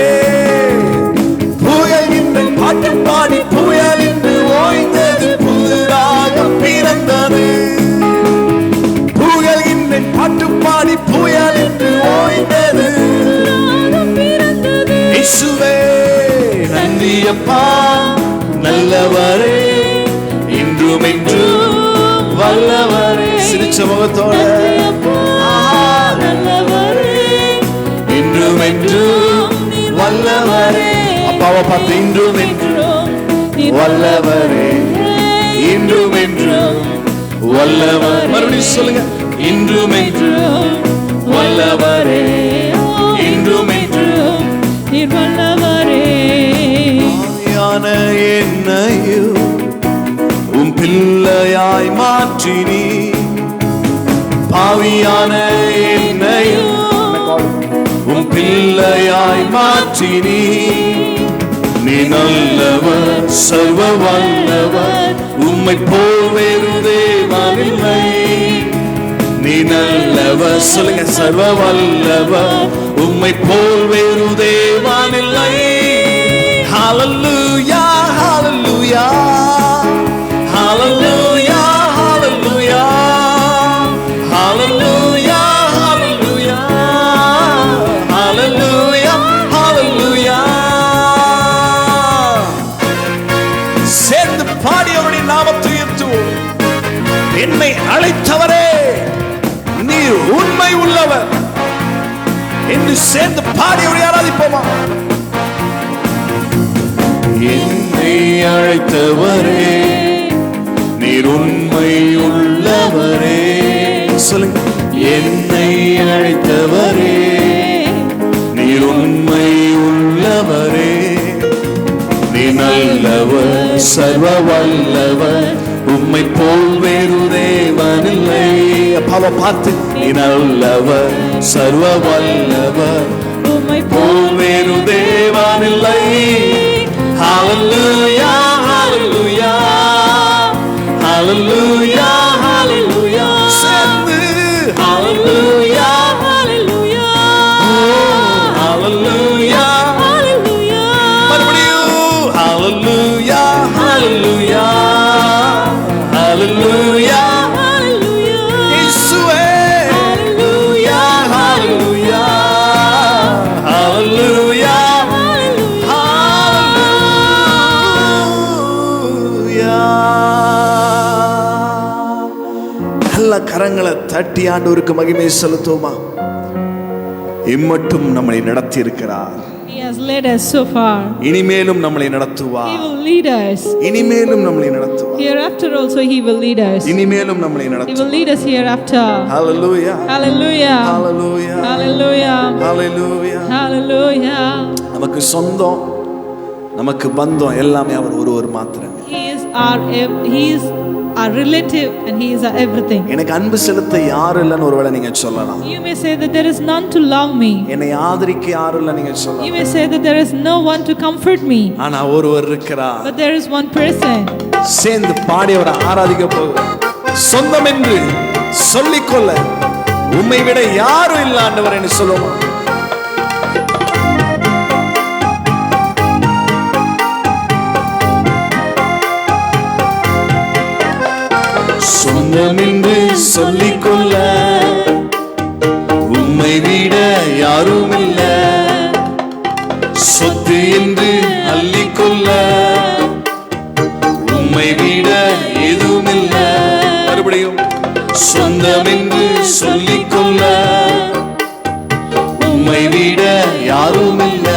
பாட்டு பாடி, புயல் என்று ஓய்ந்தது, புது ராகம் பிறந்தது. புகழ்கின்றேன் பாட்டு பாடி, புயல் என்று ஓய்ந்தது. இயேசுவே நன்றி அப்பா நல்லவரே, இன்றும் என்றும் வல்லவரே. சிரிச்ச முகத்தோட இன்றும் என்றும் வல்லவரே. அப்பாவை பார்த்து, இன்றும் என்றும் வல்லவரே, இன்றும் என்றும் வல்லவர். மறுபடியும் சொல்லுங்க, இன்றும் என்றும் வல்லவரே, இன்றும் என்றும் வல்லவரே. ஆவியான என்னையும் உம் பிள்ளையாய் மாற்றினி, பாவியான என்னையும் உம் பிள்ளையாய் மாற்றினி. நீ நல்லவர் சர்வ வல்லவர், உம்மை போல் வேறு தேவனில்லை. நீ நல்லவர், சொல்லுங்க, சர்வ வல்லவர், உம்மை போல் வேறு தேவனில்லை. ஹalleluya ஹalleluya ஹalleluya ஹalleluya ஹalleluya ஹalleluya ஹalleluya ஹalleluya. சேர்ந்து பாடி அவருடைய நாமத்தை உயர்த்துவோம். என்னை அழைத்தவரே நீர் உண்மை உள்ளவர் என்று சேர்ந்து பாடி அவரை ஆராதிப்போமா? என்னை அழைத்தவரே நீர் உண்மை உள்ளவரே, சொல்லுங்க. என்னை அழைத்தவரே நீர் உண்மை உள்ளவரே, நீ நல்லவர் சர்வ வல்லவர், உம்மை போல் வேறு தேவனில்லை. அப்பாவை பார்த்து, நீ நல்லவர் சர்வ வல்லவர், உம்மை போல் வேறு தேவனில்லை. ஹalleluya ஹalleluya ஹalleluya ஹalleluya. சேர்ந்து ஹalleluya ஹalleluya ஹalleluya ஹalleluya. மறுபடியும் ஹalleluya ஹalleluya ஹalleluya ஹalleluya. இயேசுவே ஹalleluya ஹalleluya ஹalleluya. கரங்களை தட்டி ஆண்டவருக்கு மகிமை செலுத்துவோமா? இம்மட்டும் நம்மை நடத்தி இருக்கிறார். He has led us so far. இனிமேலும் நம்மை நடத்துவார். He will lead us. இனிமேலும் நம்மை நடத்துவார். Hereafter also he will lead us. இனிமேலும் நம்மை நடத்துவார். He will lead us hereafter. Hallelujah. Hallelujah. Hallelujah. Hallelujah. Hallelujah. Hallelujah. நமக்கு சொந்தம், நமக்கு பந்தம் எல்லாமே அவர் ஒருவர் மாத்திரமே. He is our relative and he is our everything. எனக்கு அன்பு செலுத்த யாரும் இல்லன்னு ஒருவேளை நீங்க சொல்லலாம். You may say that there is none to love me. என்னை ஆதரிக்க யாரும் இல்ல நீங்க சொல்லலாம். You may say that there is no one to comfort me. ஆனா ஒருவர் இருக்கிறார். But there is one person. சேர்ந்து பாடி அவரை ஆராதிக்க போகிறோம். சொந்தம் என்று சொல்லிக்கொள்ள உம்மை விட யாரும் இல்ல ஆண்டவரே என்று சொல்லுவோம். சொந்தம் என்று சொல்லிக்கொள்ள உம்மை விட யாரும் இல்ல, சொத்து என்று அள்ளிக்கொள்ள உம்மை விட எதுவும் இல்ல. மறுபடியும் சொந்தம் என்று சொல்லிக்கொள்ள உம்மை விட யாரும் இல்ல,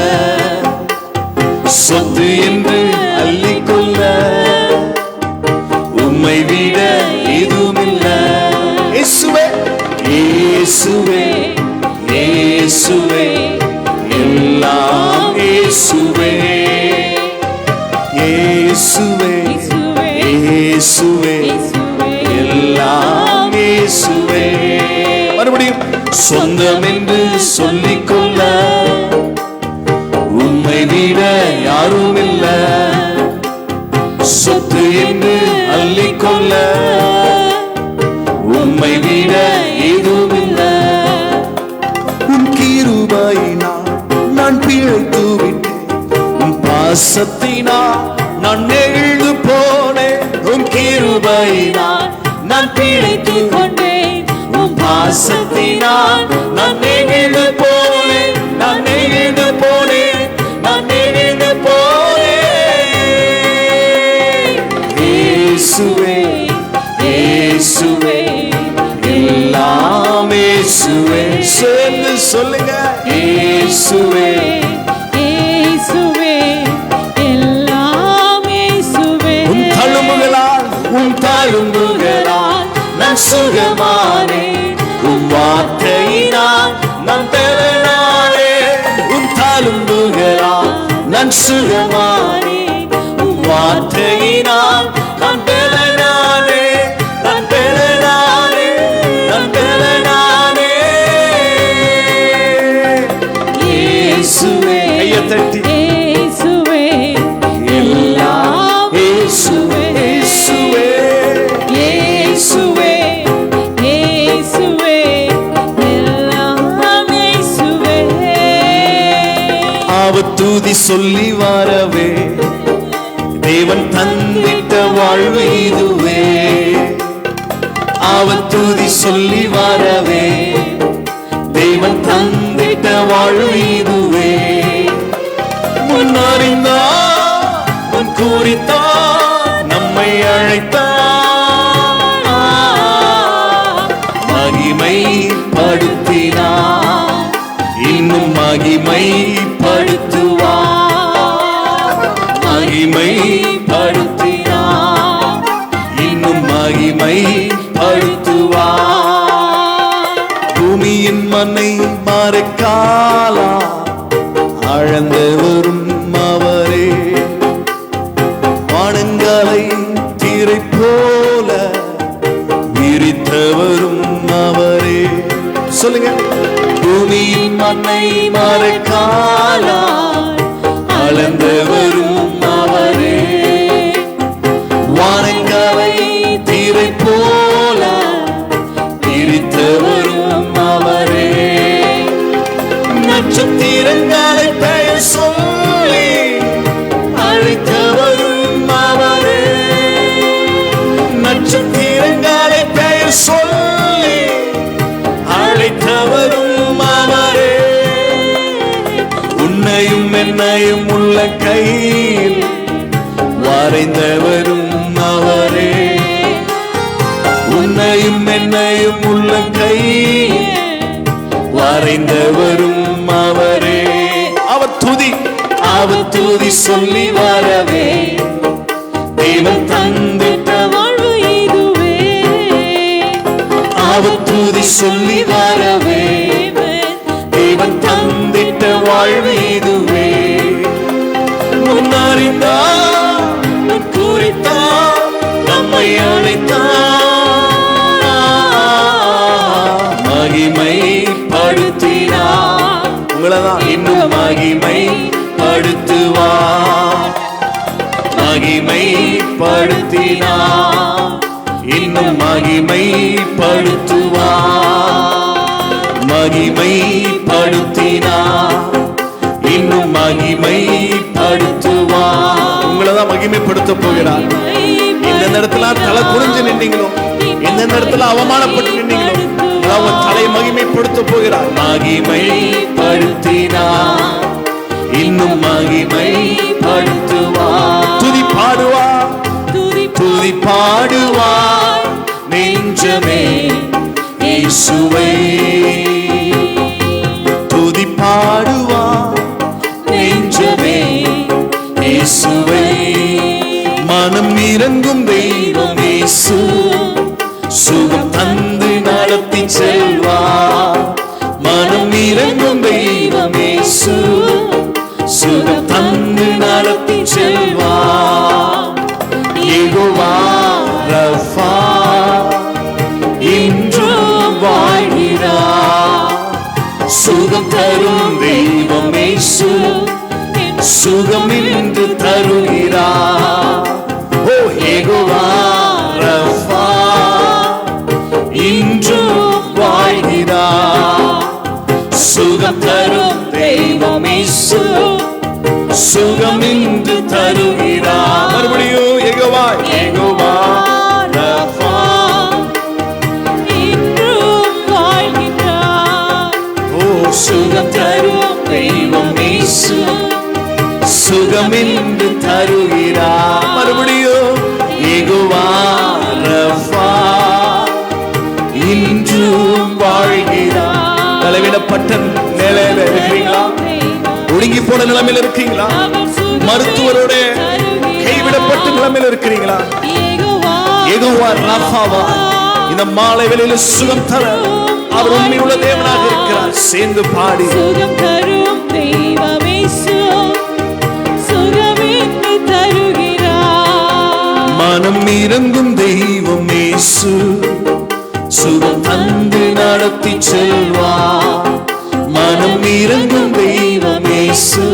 சொத்து என்று அள்ளிக்கொள்ள உம்மை விட எதுவும் இல்ல. இயேசுவே இயேசுவே இயேசுவே எல்லாம் இயேசுவே இயேசுவே இயேசுவே எல்லாம் இயேசுவே. மறுபடியும் சொந்தம் என்று சொல்லிக்கொள்ள உம்மை விட யாரும் இல்ல, சொத்து என்று அள்ளிக்கொள்ள உம்மை விட எதுவும் இல்ல. உன் கிருபையினால் நான் பிழைத்து விட்டேன், உன் பாசத்தினால் நான் நெகிழ்ந்து போனேன். உன் கிருபையினால் நான் பிழைத்து கொண்டேன், உன் பாசத்தினால் நான் நெகிழ்ந்து போனேன், நான் நெகிழ்ந்து போனேன், நான் நெகிழ்ந்து போனேன். இயேசுவே இயேசுவே எல்லாம் இயேசுவே. சேர்ந்து சொல்லுங்க, இயேசுவே இயேசுவே எல்லாம் இயேசுவே. உன் தழும்புகளால் நான் சுகமானேன், உன் வார்த்தையினால் நான் பெறனானேன். உன் தழும்புகளால் நான் சுகமானேன், உன் வார்த்தையினால் நான் பெறனானே, நான் பெறனானே, நான் பெறனானே. இயேசுவே கையை தட்டி இயேசுவே சொல்லி வரவே தேவன் தந்திட்ட வாழ்வு இதுவே. அவர் துதி சொல்லி வரவே தேவன் தந்திட்ட வாழ்வு இதுவே. முன்னறிந்தார் முன் கூறித்தார் நம்மை அழைத்தார், மகிமை படுத்தினார் இன்னும் மகிமை படுத்துவார். மகிமை படுத்தினார் இன்னும் மகிமை படுத்துவார். பூமியின் மண்ணை மறைக்காலா ஆழ்ந்தவரும் அவரே, வானங்களை திரை போல விரித்தவரும் அவரே. சொல்லுங்க. பூமியின் மண்ணை மறைக்காலா அளந்தவரும் அவரே, வானங்களை திரை போல விரித்தவரும் அவரே. நட்சத்திரங்களை பெயர் சொல்லி அழைத்தவரும் அவரே, நட்சத்திரங்களை பெயர் சொல்லி அழைத்தவரும் அவரே. உன்னையும் என்னையும் உள்ள கையில் வரைந்தவரும் அவரே, உன்னையும் என்னையும் உள்ள கையில் வரைந்தவரும் அவரே. அவர் துதி சொல்லி வரவே தேவன் தந்திட்ட வாழ்வு இதுவே. அவர் துதி சொல்லி வரவே தேவன் தந்திட்ட வாழ்வு இதுவே. முன்னறிந்தார் முன் கூறித்தார் நம்மை அழைத்தார், மகிமை படுத்தினார் உங்களதான் இன்னும் மகிமை படுத்துவார். மகிமை படுத்தினார் இன்னும் மகிமை படுத்துவார். மகிமை படுத்தினார் இன்னும் மகிமை படுத்துவார். உங்களதான் மகிமைப்படுத்த போகிறார். எந்த இடத்துல தலை குனிஞ்சு நின்றீங்களோ, எந்த இடத்துல அவமானப்பட்டு நின்றீங்களோ, அவர் தலை மகிமைப்படுத்த போகிறார். மகிமை படுத்தினார் இன்னும் மகிமை படுத்துவார். துதி பாடுவார், துதி பாடுவார் நெஞ்சமே இயேசுவை. துதி பாடுவார் நெஞ்சமே இயேசுவை. மனம் இறங்கும் தெய்வம் இயேசு, சுகம் தந்து நடத்தி செல்வார். மனம் இறங்கும் தெய்வம் இயேசு, சுகம் தந்து நடத்தி செல்வார். யெகோவா ரஃபா இன்றும் வாழ்கிறார். சுகம் தரும் தெய்வம் இயேசு, சுகம் இன்று தருகிறார். ஓ யெகோவா ரஃபா இன்றும் வாழ்கிறார். சுகம் தரும் தெய்வம் இயேசு, சுகம் இன்று தருகிறார். மறுபடியும் யெகோவா யெகோவா ரஃபா இன்றும் வாழ்கிறார். ஓ சுகம் தரும் தெய்வம் இயேசு, சுகம் இன்று தருகிறார். மறுபடியும் யெகோவா ரஃபா இன்றும் வாழ்கிறார். தலைவிடப்பட்ட நிலையில இருக்கிறீங்களா? ஒடுங்கி போன நிலைமையில் இருக்கீங்களா? மருத்துவரோட கைவிடப்பட்ட நிலைமையில் இருக்கிறீங்களா? யெகோவா ரஃபாவா இந்த மாலை வேளையில சுகம் தர அவர் உண்மையுள்ள தேவனாக இருக்கிறார். சேர்ந்து பாடி சுகம் தரும் தெய்வம் இயேசு, சுகம் இன்று தருகிறார். மனம் இறங்கும் தெய்வம் இயேசு, சுகம் தந்து நடத்தி செல்வார். மனம் இறங்கும் தெய்வம் இயேசு,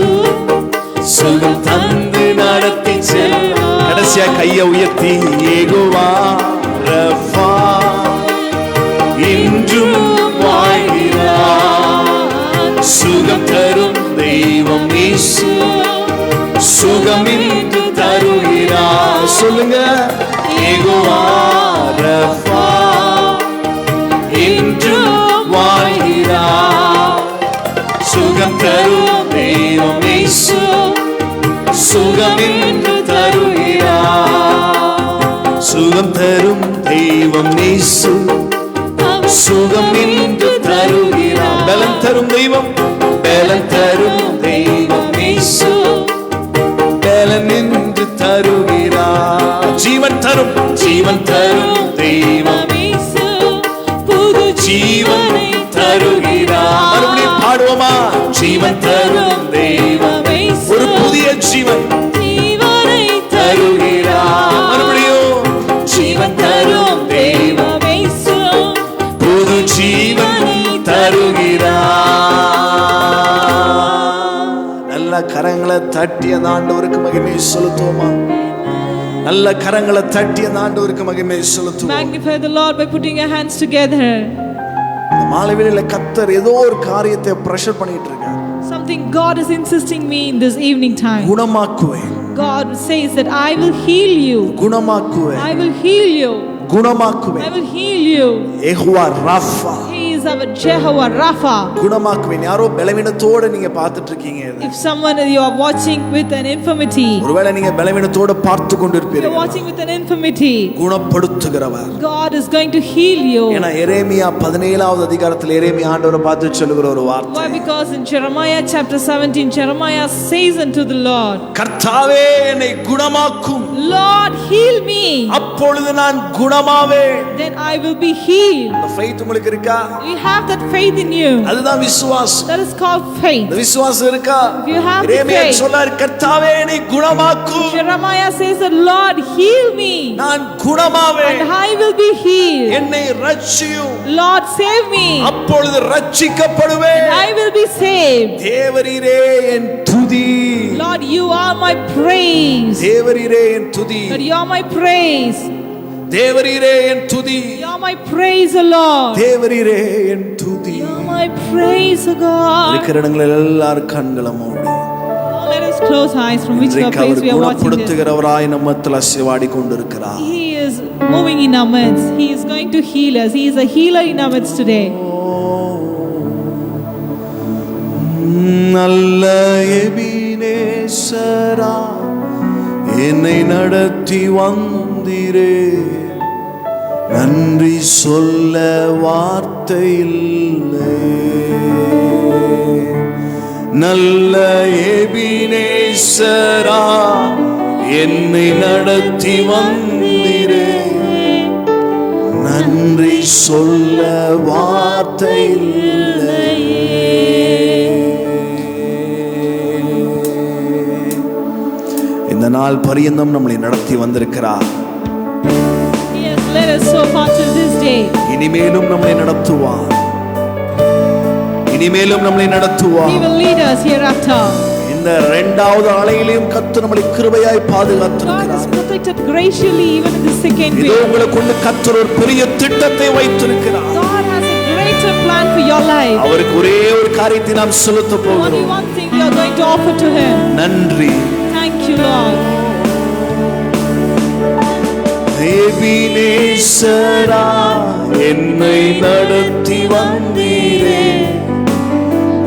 சுகம் தந்து நடத்தி செல்வார். கடைசியா கையை உயர்த்தி யெகோவா ரஃபா இன்றும் வாழ்கிறார். சுகம் தரும் தெய்வம் இயேசு, சுகம் இன்று தருகிறார். சொல்லுங்க, யெகோவா ரஃபா இன்று வாழ்கிறார். சுகம் தரும் தெய்வம் இயேசு, சுகம் இன்று தருகிறார். சுகம் தரும் தெய்வம் இயேசு, சுகம் இன்று தருகிறார். பலம் தரும் தெய்வம், பலம் தரும் தெய்வம் இயேசு, பலம் இன்று தருகிறார். ஜீவன் தரும், ஜீவன் தரும் தெய்வம் இயேசு, புது ஜீவனை தருகிறார். மறுபடியும் பாடுவோமா? ஜீவன் தரும் தெய்வம் இயேசு, ஒரு புதிய ஜீவன் ஜீவனை தருகிறார். மறுபடியும் ஜீவன் தரும் தெய்வம் இயேசு, புது ஜீவனை தருகிறார். நல்ல கரங்களை தட்டி அந்த ஆண்டவருக்கு மகிமை செலுத்துவோமா? நல்ல கரங்களை தட்டி அந்த ஆண்டவருக்கு மகிமை செலுத்துவோம். Magnify the Lord by putting your hands together. இந்த மாலை வேளையில கர்த்தர் ஏதோ ஒரு காரியத்தை பிரஷர் பண்ணிட்டு இருக்கார். Something God is insisting me in this evening time. குணமாக்குவேன். God says that I will heal you. குணமாக்குவேன். I will heal you. குணமாக்குவேன். I will heal you. Jehovah Rapha. He is our Jehovah Rapha. குணமாக்குவேன். யாரோ பலவீனத்தோட நீங்க பார்த்துட்டு இருக்கீங்க. If someone you are watching with an infirmity, ஒருவேளை நீங்க பலவீனத்தோட பார்த்து கொண்டிருப்பீர்கள். You are watching with an infirmity. குணப்படுத்துகிறவர். God is going to heal you. ஏனா எரேமியா 17வது அதிகாரத்தில் எரேமியா ஆண்டவரை பார்த்து சொல்லுகிற ஒரு வார்த்தை. Why? Because in Jeremiah chapter 17, Jeremiah says unto the Lord, கர்த்தாவே என்னை குணமாக்கும். Lord, heal me. அப்பொழுது நான் குணமாவேன். Then I will be healed. அந்த faith உங்களுக்கு இருக்கா? You have that faith in you. அதுதான் விசுவாசம். That is called faith. இந்த விசுவாசம் இருக்கா? If you have the Jeremiah faith, சொல்றார், கர்த்தாவே என்னை குணமாக்கும். Jeremiah says that Lord, heal me. நான் குணமாவேன். And I will be healed. என்னை ரட்சியும். Lord, save me. அப்பொழுது ரட்சிக்கப்படுவேன். I will be saved. தேவரீரே என் துதி. Lord, you are my praise. தேவரீரே என் துதி. Lord, you are my praise. தேவரீரே என் துதி. You are my praise, O Lord. தேவரீரே என் துதி. You are my praise, O God. இருக்கிற இடங்களில் எல்லாரும் கண்களை மூடி. Let us close our eyes from which place we are watching this. குணப்படுத்துகிறவராய் நம்மத்தில் அசைவாடி கொண்டிருக்கிறார். He is moving in our midst. He is going to heal us. He is a healer in our midst today. நல்ல எபினேசரா என்னை நடத்தி வந்தீரே, நன்றி சொல்ல வார்த்தை இல்லை. நல்ல எபினேசரா என்னை நடத்தி வந்தீரே, நன்றி சொல்ல வார்த்தை இல்லை. இந்த நாள் பரியந்தம் நம்மளை நடத்தி வந்திருக்கிறார். Yes, let us so far till this day. இனிமேலும் நம்மளை நடத்துவார். இனிமேலும் நம்மளை நடத்துவார். He will lead us hereafter. இந்த இரண்டாவது அலையிலும் கர்த்தர் நம்மை கிருபையாய் பாதுகாத்திருக்கிறார். God has protected graciously even in the second இதோ wave. உங்களை கொண்டு கர்த்தர் ஒரு பெரிய திட்டத்தை வைத்திருக்கிறார். God has a greater plan for your life. அவருக்கு ஒரே ஒரு காரியத்தை நாம் செலுத்த Only போகிறோம். one thing we are going to offer to Him. நன்றி. Thank you, Lord. எபினேசரா என்னை நடத்தி வந்தீரே,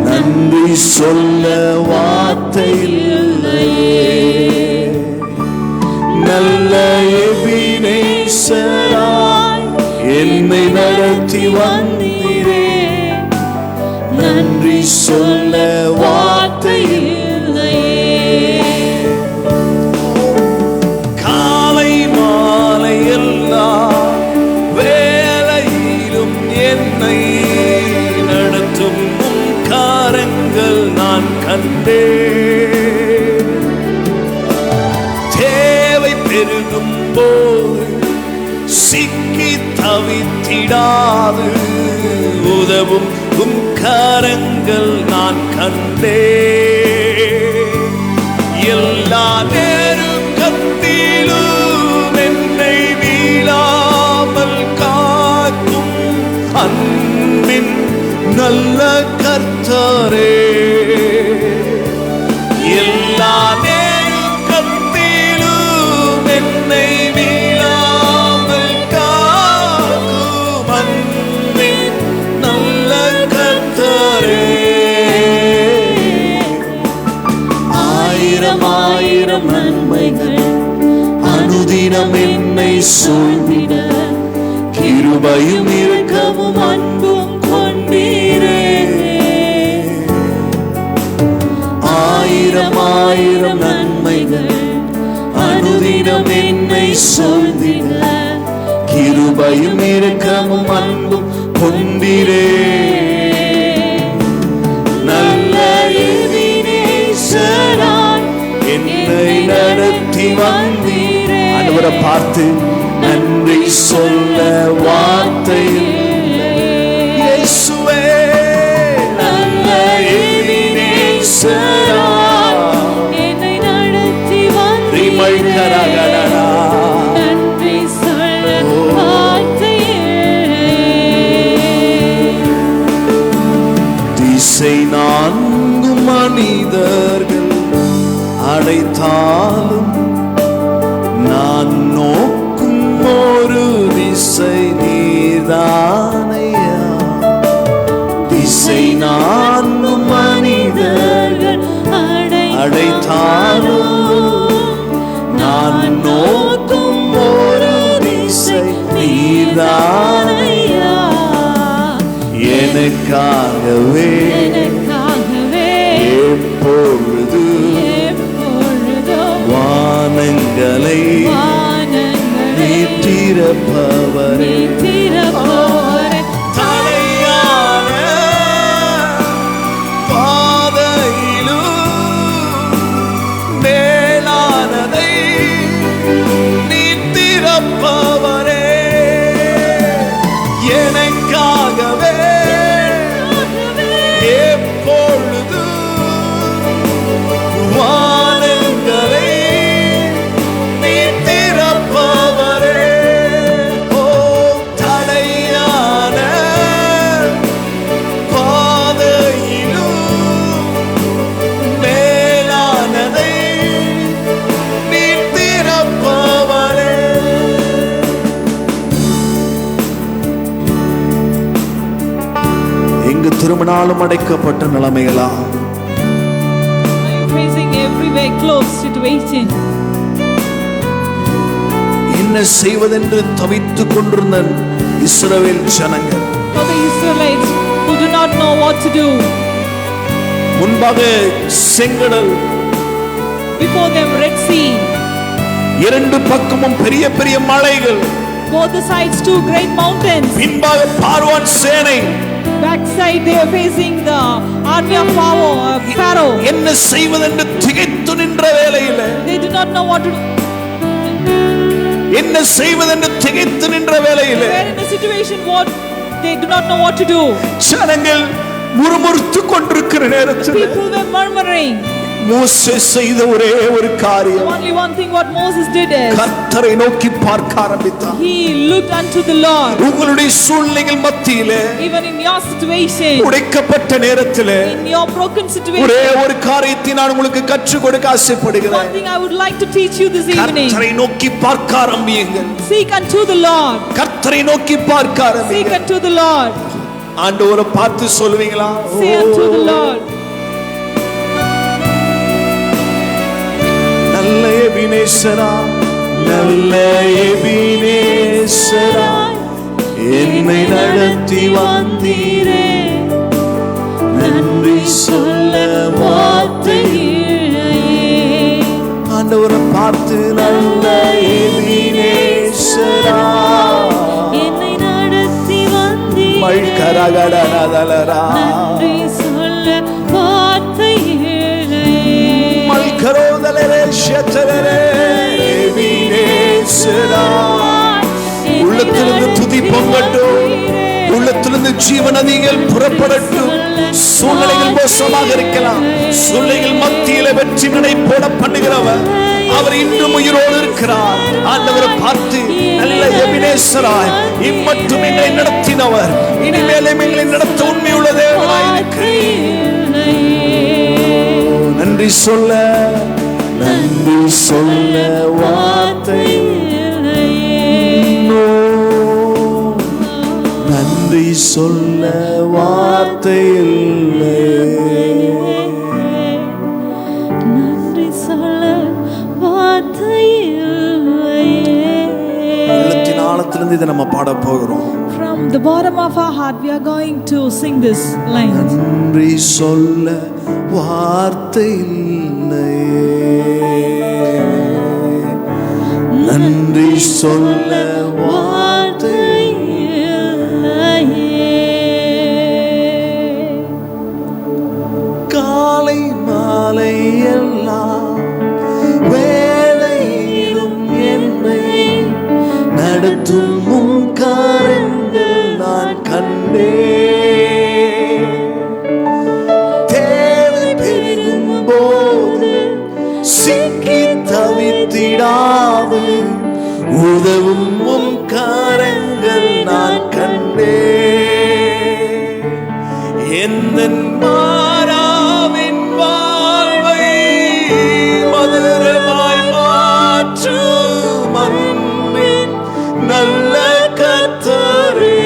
நன்றி சொல்ல வார்த்தை இல்லையே. நல்ல எபினேசரா என்னை நடத்தி வந்தீரே, நன்றி சொல்ல வார்த்தை இல்லையே. காலை மாலை எல்லா வேளையிலும் என்னை நடத்தும் காரங்கள் நான் கண்டேன். தேவை பெருகும் போது சிக்கி தவித்திடாது உதவும் உம் காரங்கள் நான் கண்டேன். எல்லா நெருக்கத்திலும் என்னை வீழாமல் காக்கும் அன்பின் நல்ல கர்த்தரே. எல்லா நெருக்கத்திலும் ஆயிரம் ஆயிரம் நன்மைகள் அனுதினம் என்னை சூழ்ந்திட கிருபையும் இரக்கமும் அன்பும் கொண்டீரே. ஆயிரம் ஆயிரம் நன்மைகள் அனுதினம் என்னை சூழ்ந்திட கிருபையும் இரக்கமும் அன்பும் கொண்டீரே. நல்ல எபினேசராய் என்னை நடத்தி வந்தீரே. ஆண்டவரை பார்த்து நன்றி சொல்ல வார்த்தை இயேசுவே. நல்ல எபினேசராய் என்னை நடத்தி வந்தீரே. நன்றி சொல்ல வார்த்தை திசை நான்கு மனிதர்கள் அழைத்தாலும் நான் நோக்கும் ஒரு திசை நீதானையா. திசை நான்கு மனிதர்கள் அழைத்தாலும் நான் நோக்கும் ஒரு திசை நீதானையா. எனக்காகவே எப்பொழுது வானங்களை நீட்டிரப்பவரே. தடையான பாதையிலும் மேலானதை நீட்டிரப்பவரே. எனக்காகவே எப்பொழுது வானங்களை நீட்டிரப்பவரே. ஓ தடையான பாதையிலும் மேலானதை நீட்டிரப்பவரே. எங்கு திரும்பினாலும் அடைக்கப்பட்ட நிலைமைகளா, facing everywhere closed situation. என்ன செய்வதென்று தவித்துக் கொண்டிருந்த இஸ்ரவேல் ஜனங்கள், For the Israelites who do not know what to do, முன்பாக செங்கடல், before them Red Sea, இரண்டு பக்கமும் பெரிய பெரிய மலைகள், both the sides two great mountains, பின்பாக பார்வோன் சேனை, backside they are facing the army of Pharaoh. என்ன செய்வதென்று திகைத்து நின்ற வேளையில், They do not know what to do. என்ன செய்வதென்று திகைத்து நின்ற வேளையில் They are in a situation what they do not know what to do. ஜனங்கள் முறுமுறுத்துக் கொண்டிருக்கிற நேரத்தில் People were murmuring. மோசே செய்த ஒரே ஒரு காரியம், Only one thing what Moses did is கர்த்தரை நோக்கி பார்க்க ஆரம்பித்தார். he looked unto the Lord. உங்களுடைய சூழ்நிலைகள் மத்தியிலே, Even in your situation, உடைக்கப்பட்ட நேரத்திலே, in your broken situation, ஒரே ஒரு காரியத்தை நான் உங்களுக்கு கற்றுக் கொடுக்க ஆசைப்படுகிறேன். one thing I would like to teach you this evening. கர்த்தரை நோக்கி பார்க்க ஆரம்பியுங்கள். Seek unto the Lord. கர்த்தரை நோக்கி பார்க்க Seek ஆரம்பியுங்கள். unto the Lord. ஆண்டவரை பார்த்து சொல்வீங்களா? Say unto the Lord. நல்ல எபினேசரா, நல்ல எபினேசரா, என்னை நடத்தி வந்தீரே. நன்றி சொல்ல வார்த்தை இல்லையே. ஆண்டவரை பார்த்து நல்ல எபினேசரா, என்னை நடத்தி வந்தீரே. மல்கரகடனதலரா, நன்றி சொல்ல வார்த்தை இல்லையே. மல்கரோதலரே ஷெத்தலரே எபினேசரா. உள்ளத்திலிருந்து துதி பொங்கட்டும், உள்ளத்திலிருந்து ஜீவநதிகள் புறப்படட்டும். சூழ்நிலைகள் மோசமாக இருக்கலாம், சூழ்நிலைகள் மத்தியில வெற்றி நடை போட பண்ணுகிறவர் அவர் இன்னும் உயிரோடு இருக்கிறார். ஆண்டவரை பார்த்து நல்ல எபினேசராய் இம்மட்டும் எங்களை நடத்தினவர் இனிமேலும் எங்களை நடத்த உண்மையுள்ள தேவனாய் இருக்கிறீர். நன்றி சொல்ல, நன்றி சொல்ல வார்த்தை, நன்றி சொல்ல வார்த்தை இல்லை. நன்றி சொல்ல இருந்து இதை நம்ம பாட போகிறோம். From the bottom of our heart we are going to sing this line. நன்றி சொல்ல வார்த்தை இல்லையே, நன்றி சொல்ல வார்த்தை இல்லையே, காலை மாலை எல்லாம் வேளையிலும் என்னை நடத்தும் உம் கரங்கள் நான் கண்டேன். தேவை பெருகும் போது சிக்கி தவித்திடாது உதவும் உம் கரங்கள் நான் கண்டேன். எந்தன் மாறாவின் வாழ்வை மதுரமாய் மாற்றும் அன்பின் நல்ல கர்த்தரே,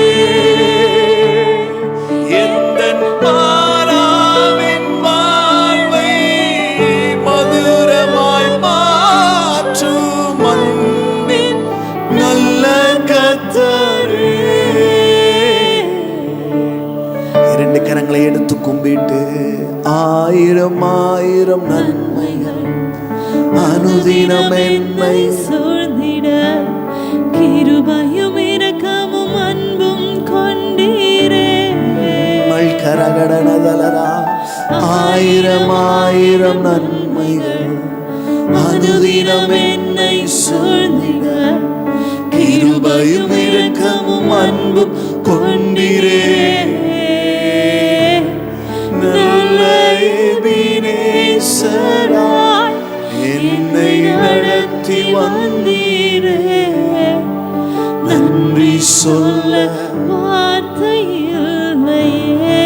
எந்தன் மாறாவின் வாழ்வை மதுரமாய் மாற்றும் அன்பின் நல்ல கர்த்தரே. இரண்டு கரங்களை எடுத்து கும்பிட்டு ஆயிரம் ஆயிரம் நன்மைகள் அனுதினம் என்னை சூழ்ந்திட கிருபையும் இரக்கமும் அன்பும் கொண்டீரே. மல்கரகடனதலரா ஆயிரம் ஆயிரம் நன்மைகள் அனுதினம் என்னை சூழ்ந்திட கிருபையும் இரக்கமும் அன்பும் கொண்டீரே. நல்ல எபினேசராய் என்னை நடத்தி வந்தீரே, நன்றி சொல்ல வார்த்தை இல்லையே.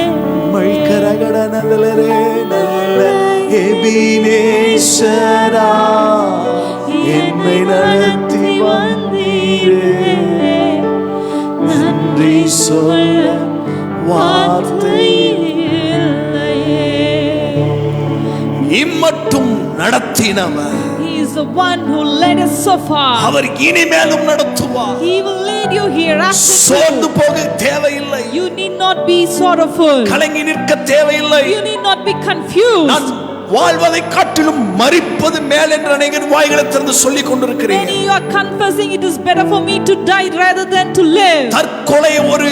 மல்கரகடனதலரே நல்ல எபினேசராய் என்னை நடத்தி வந்தீரே, நன்றி சொல்ல வார்த்தை இம்மட்டும் நடத்தினவர். He is the one who led us so far. அவர் இனிமேலும் நடத்துவார். He will lead you hereafter. சோர்ந்து போக தேவையில்லை. You need not be sorrowful. கலங்கி நிற்க தேவையில்லை. You need not be confused. நான் வாழ்வதை காட்டிலும் மரிப்பது மேல் என்று அநேகர் வாய்களை திறந்து சொல்லிக் கொண்டிருக்கிறீர்கள். Many you are confessing it is better for me to die rather than to live. தற்கொலை ஒரு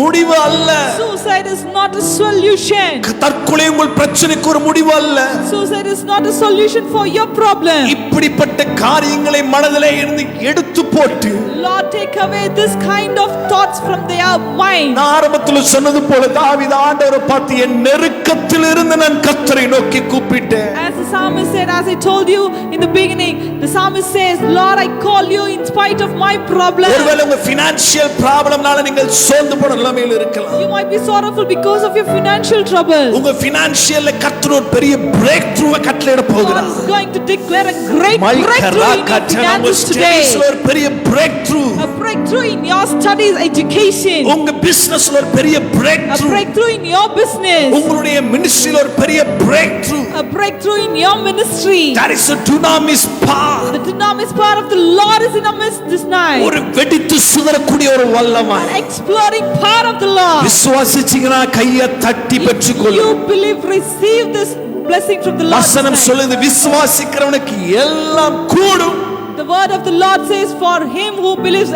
முடிவு அல்ல. Suicide is not a solution. தற்கொலை உங்கள் பிரச்சனைக்கு ஒரு முடிவு அல்ல. Suicide is not a solution for your problem. இப்படிப்பட்ட காரியங்களை மனதிலே இருந்து எடுத்து போட்டு Lord, take away this kind of thoughts from their mind. நான் ஆரம்பத்தில் சொன்னது போல தாவீது ஆண்டவரை பார்த்து என் நெருக்கத்தில் இருந்து நான் கர்த்தரை நோக்கி கூப்பிட்டேன். As the psalmist said, as I told you in the beginning, the psalmist says, Lord, I call you in spite of my problem. ஒருவேளை உங்க financial problemனால நீங்கள் சோர்ந்து போன நிலைமையில் இருக்கலாம். You might be sorrowful because of your financial trouble. உங்க financialல கர்த்தர் ஒரு பெரிய breakthrough கட்டளையிட போகிறார். God is going to declare a great breakthrough in your finances today. ஒரு பெரிய breakthrough. A breakthrough in your studies, education. உங்க businessல ஒரு பெரிய breakthrough. A breakthrough in your business. உங்களுடைய ministryல ஒரு பெரிய breakthrough. A breakthrough in your ministry. That is a dunamis power. The dunamis power of the Lord is in our midst this night. ஒரு வெடித்து சிதறக்கூடிய ஒரு வல்லமை. Exploding power of the Lord. விசுவாசிச்சீங்கன்னா கையை தட்டி பெற்றுக்கொள்ளுங்க. You believe, receive this blessing from the Lord. வசனம் சொல்லுது விசுவாசிக்கிறவனுக்கு எல்லாம் கூடும். The word of the Lord says, for him who believes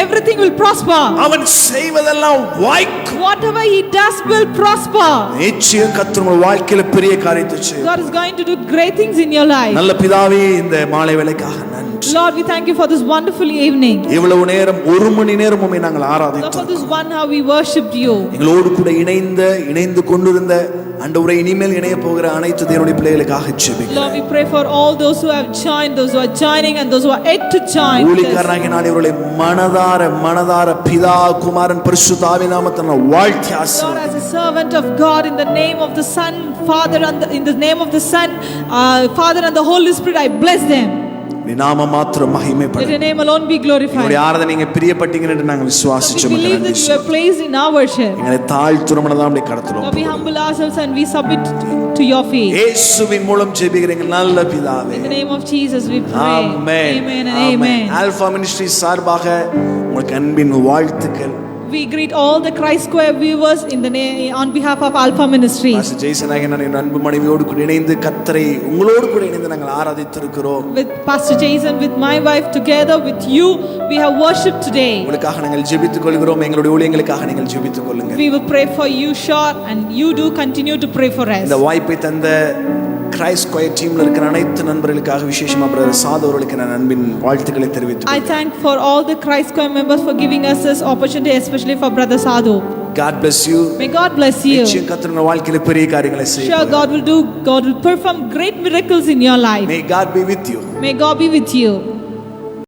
everything will prosper. அவன் செய்வதெல்லாம் வாய்க்கும். Whatever he does will prosper. நிச்சயம் கர்த்தர் உங்கள் வாழ்க்கையில பெரிய காரியத்தை செய்வார். God is going to do great things in your life. நல்ல பிதாவே இந்த மாலை வேளைக்காக நன்றி. Lord, we thank you for this wonderful evening. இவ்வளவு நேரம் ஒரு மணி நேரம் உம்மை நாங்கள் Lord, ஆராதித்தோம். for this 1 hour we worshipped you. எங்களோடு கூட இணைந்து கொண்டிருந்த ஆண்டவரே இனிமேல் இணைய போகிற அனைத்து தேவனுடைய பிள்ளைகளுக்காக ஜெபிக்கிறேன். Lord, we pray for all those who have joined, those who are joining and those who are yet to join. ஊழியக்காரனாகிய நான் இவர்களை மனதார பிதா குமாரன் பரிசுத்த ஆவியின் நாமத்தில் நான் வாழ்த்தி Lord, ஆசீர்வதிக்கிறேன். as a servant of God, in the name of the Son, Father, and in the name of the Son, Father and the Holy Spirit, I bless them. நீ நாம மாத்திரம் Let மகிமைப்படும். your name alone be glorified. உங்களுடைய ஆராதனை நீங்க பிரியப்பட்டீங்கன்னு நாங்கள் We விசுவாசிச்சோம். believe that you are placed in our worship. எங்களை தாழ்த்துறோம்னு அப்படி கடத்துறோம். Lord, we humble ourselves and we submit to your feet. இயேசுவின் மூலம் ஜெபிக்கிறீங்க நல்ல பிதாவே. In the name of Jesus we pray. Amen. Amen and amen. Alpha ministry சார்பாக உங்களுக்கு அன்பின் வாழ்த்துக்கள். We greet all the Christ Square viewers on behalf of Alpha Ministry. Pastor Jaison என் அன்பு மனைவியோடு கூட இணைந்து கர்த்தரை உங்களோடு கூட இணைந்து நாங்கள் ஆராதித்திருக்கிறோம். With Pastor Jason, with my wife, together with you, we have worshipped today. உங்களுக்காக நாங்கள் ஜெபித்துக் கொள்கிறோம். எங்களுடைய ஊழியங்களுக்காக நீங்கள் ஜெபித்துக் கொள்ளுங்க. We will pray for you, sure, and you do continue to pray for us. இந்த வாய்ப்பை தந்த கிரைஸ்ட் ஸ்கொயர் டீம்ல இருக்கிற அனைத்து நண்பர்களுக்காக விசேஷமா பிரதர் சாது அவர்களுக்கு நான் அன்பின் வாழ்த்துக்களை தெரிவித்துக் I thank for all the Christ Square members for giving us this opportunity, especially for brother Sadhu. God bless you. May God bless you. நிச்சயம் கர்த்தர் உங்க வாழ்க்கையில பெரிய காரியங்களை செய்வார். Sure, God will perform great miracles in your life. May God be with you. May God be with you.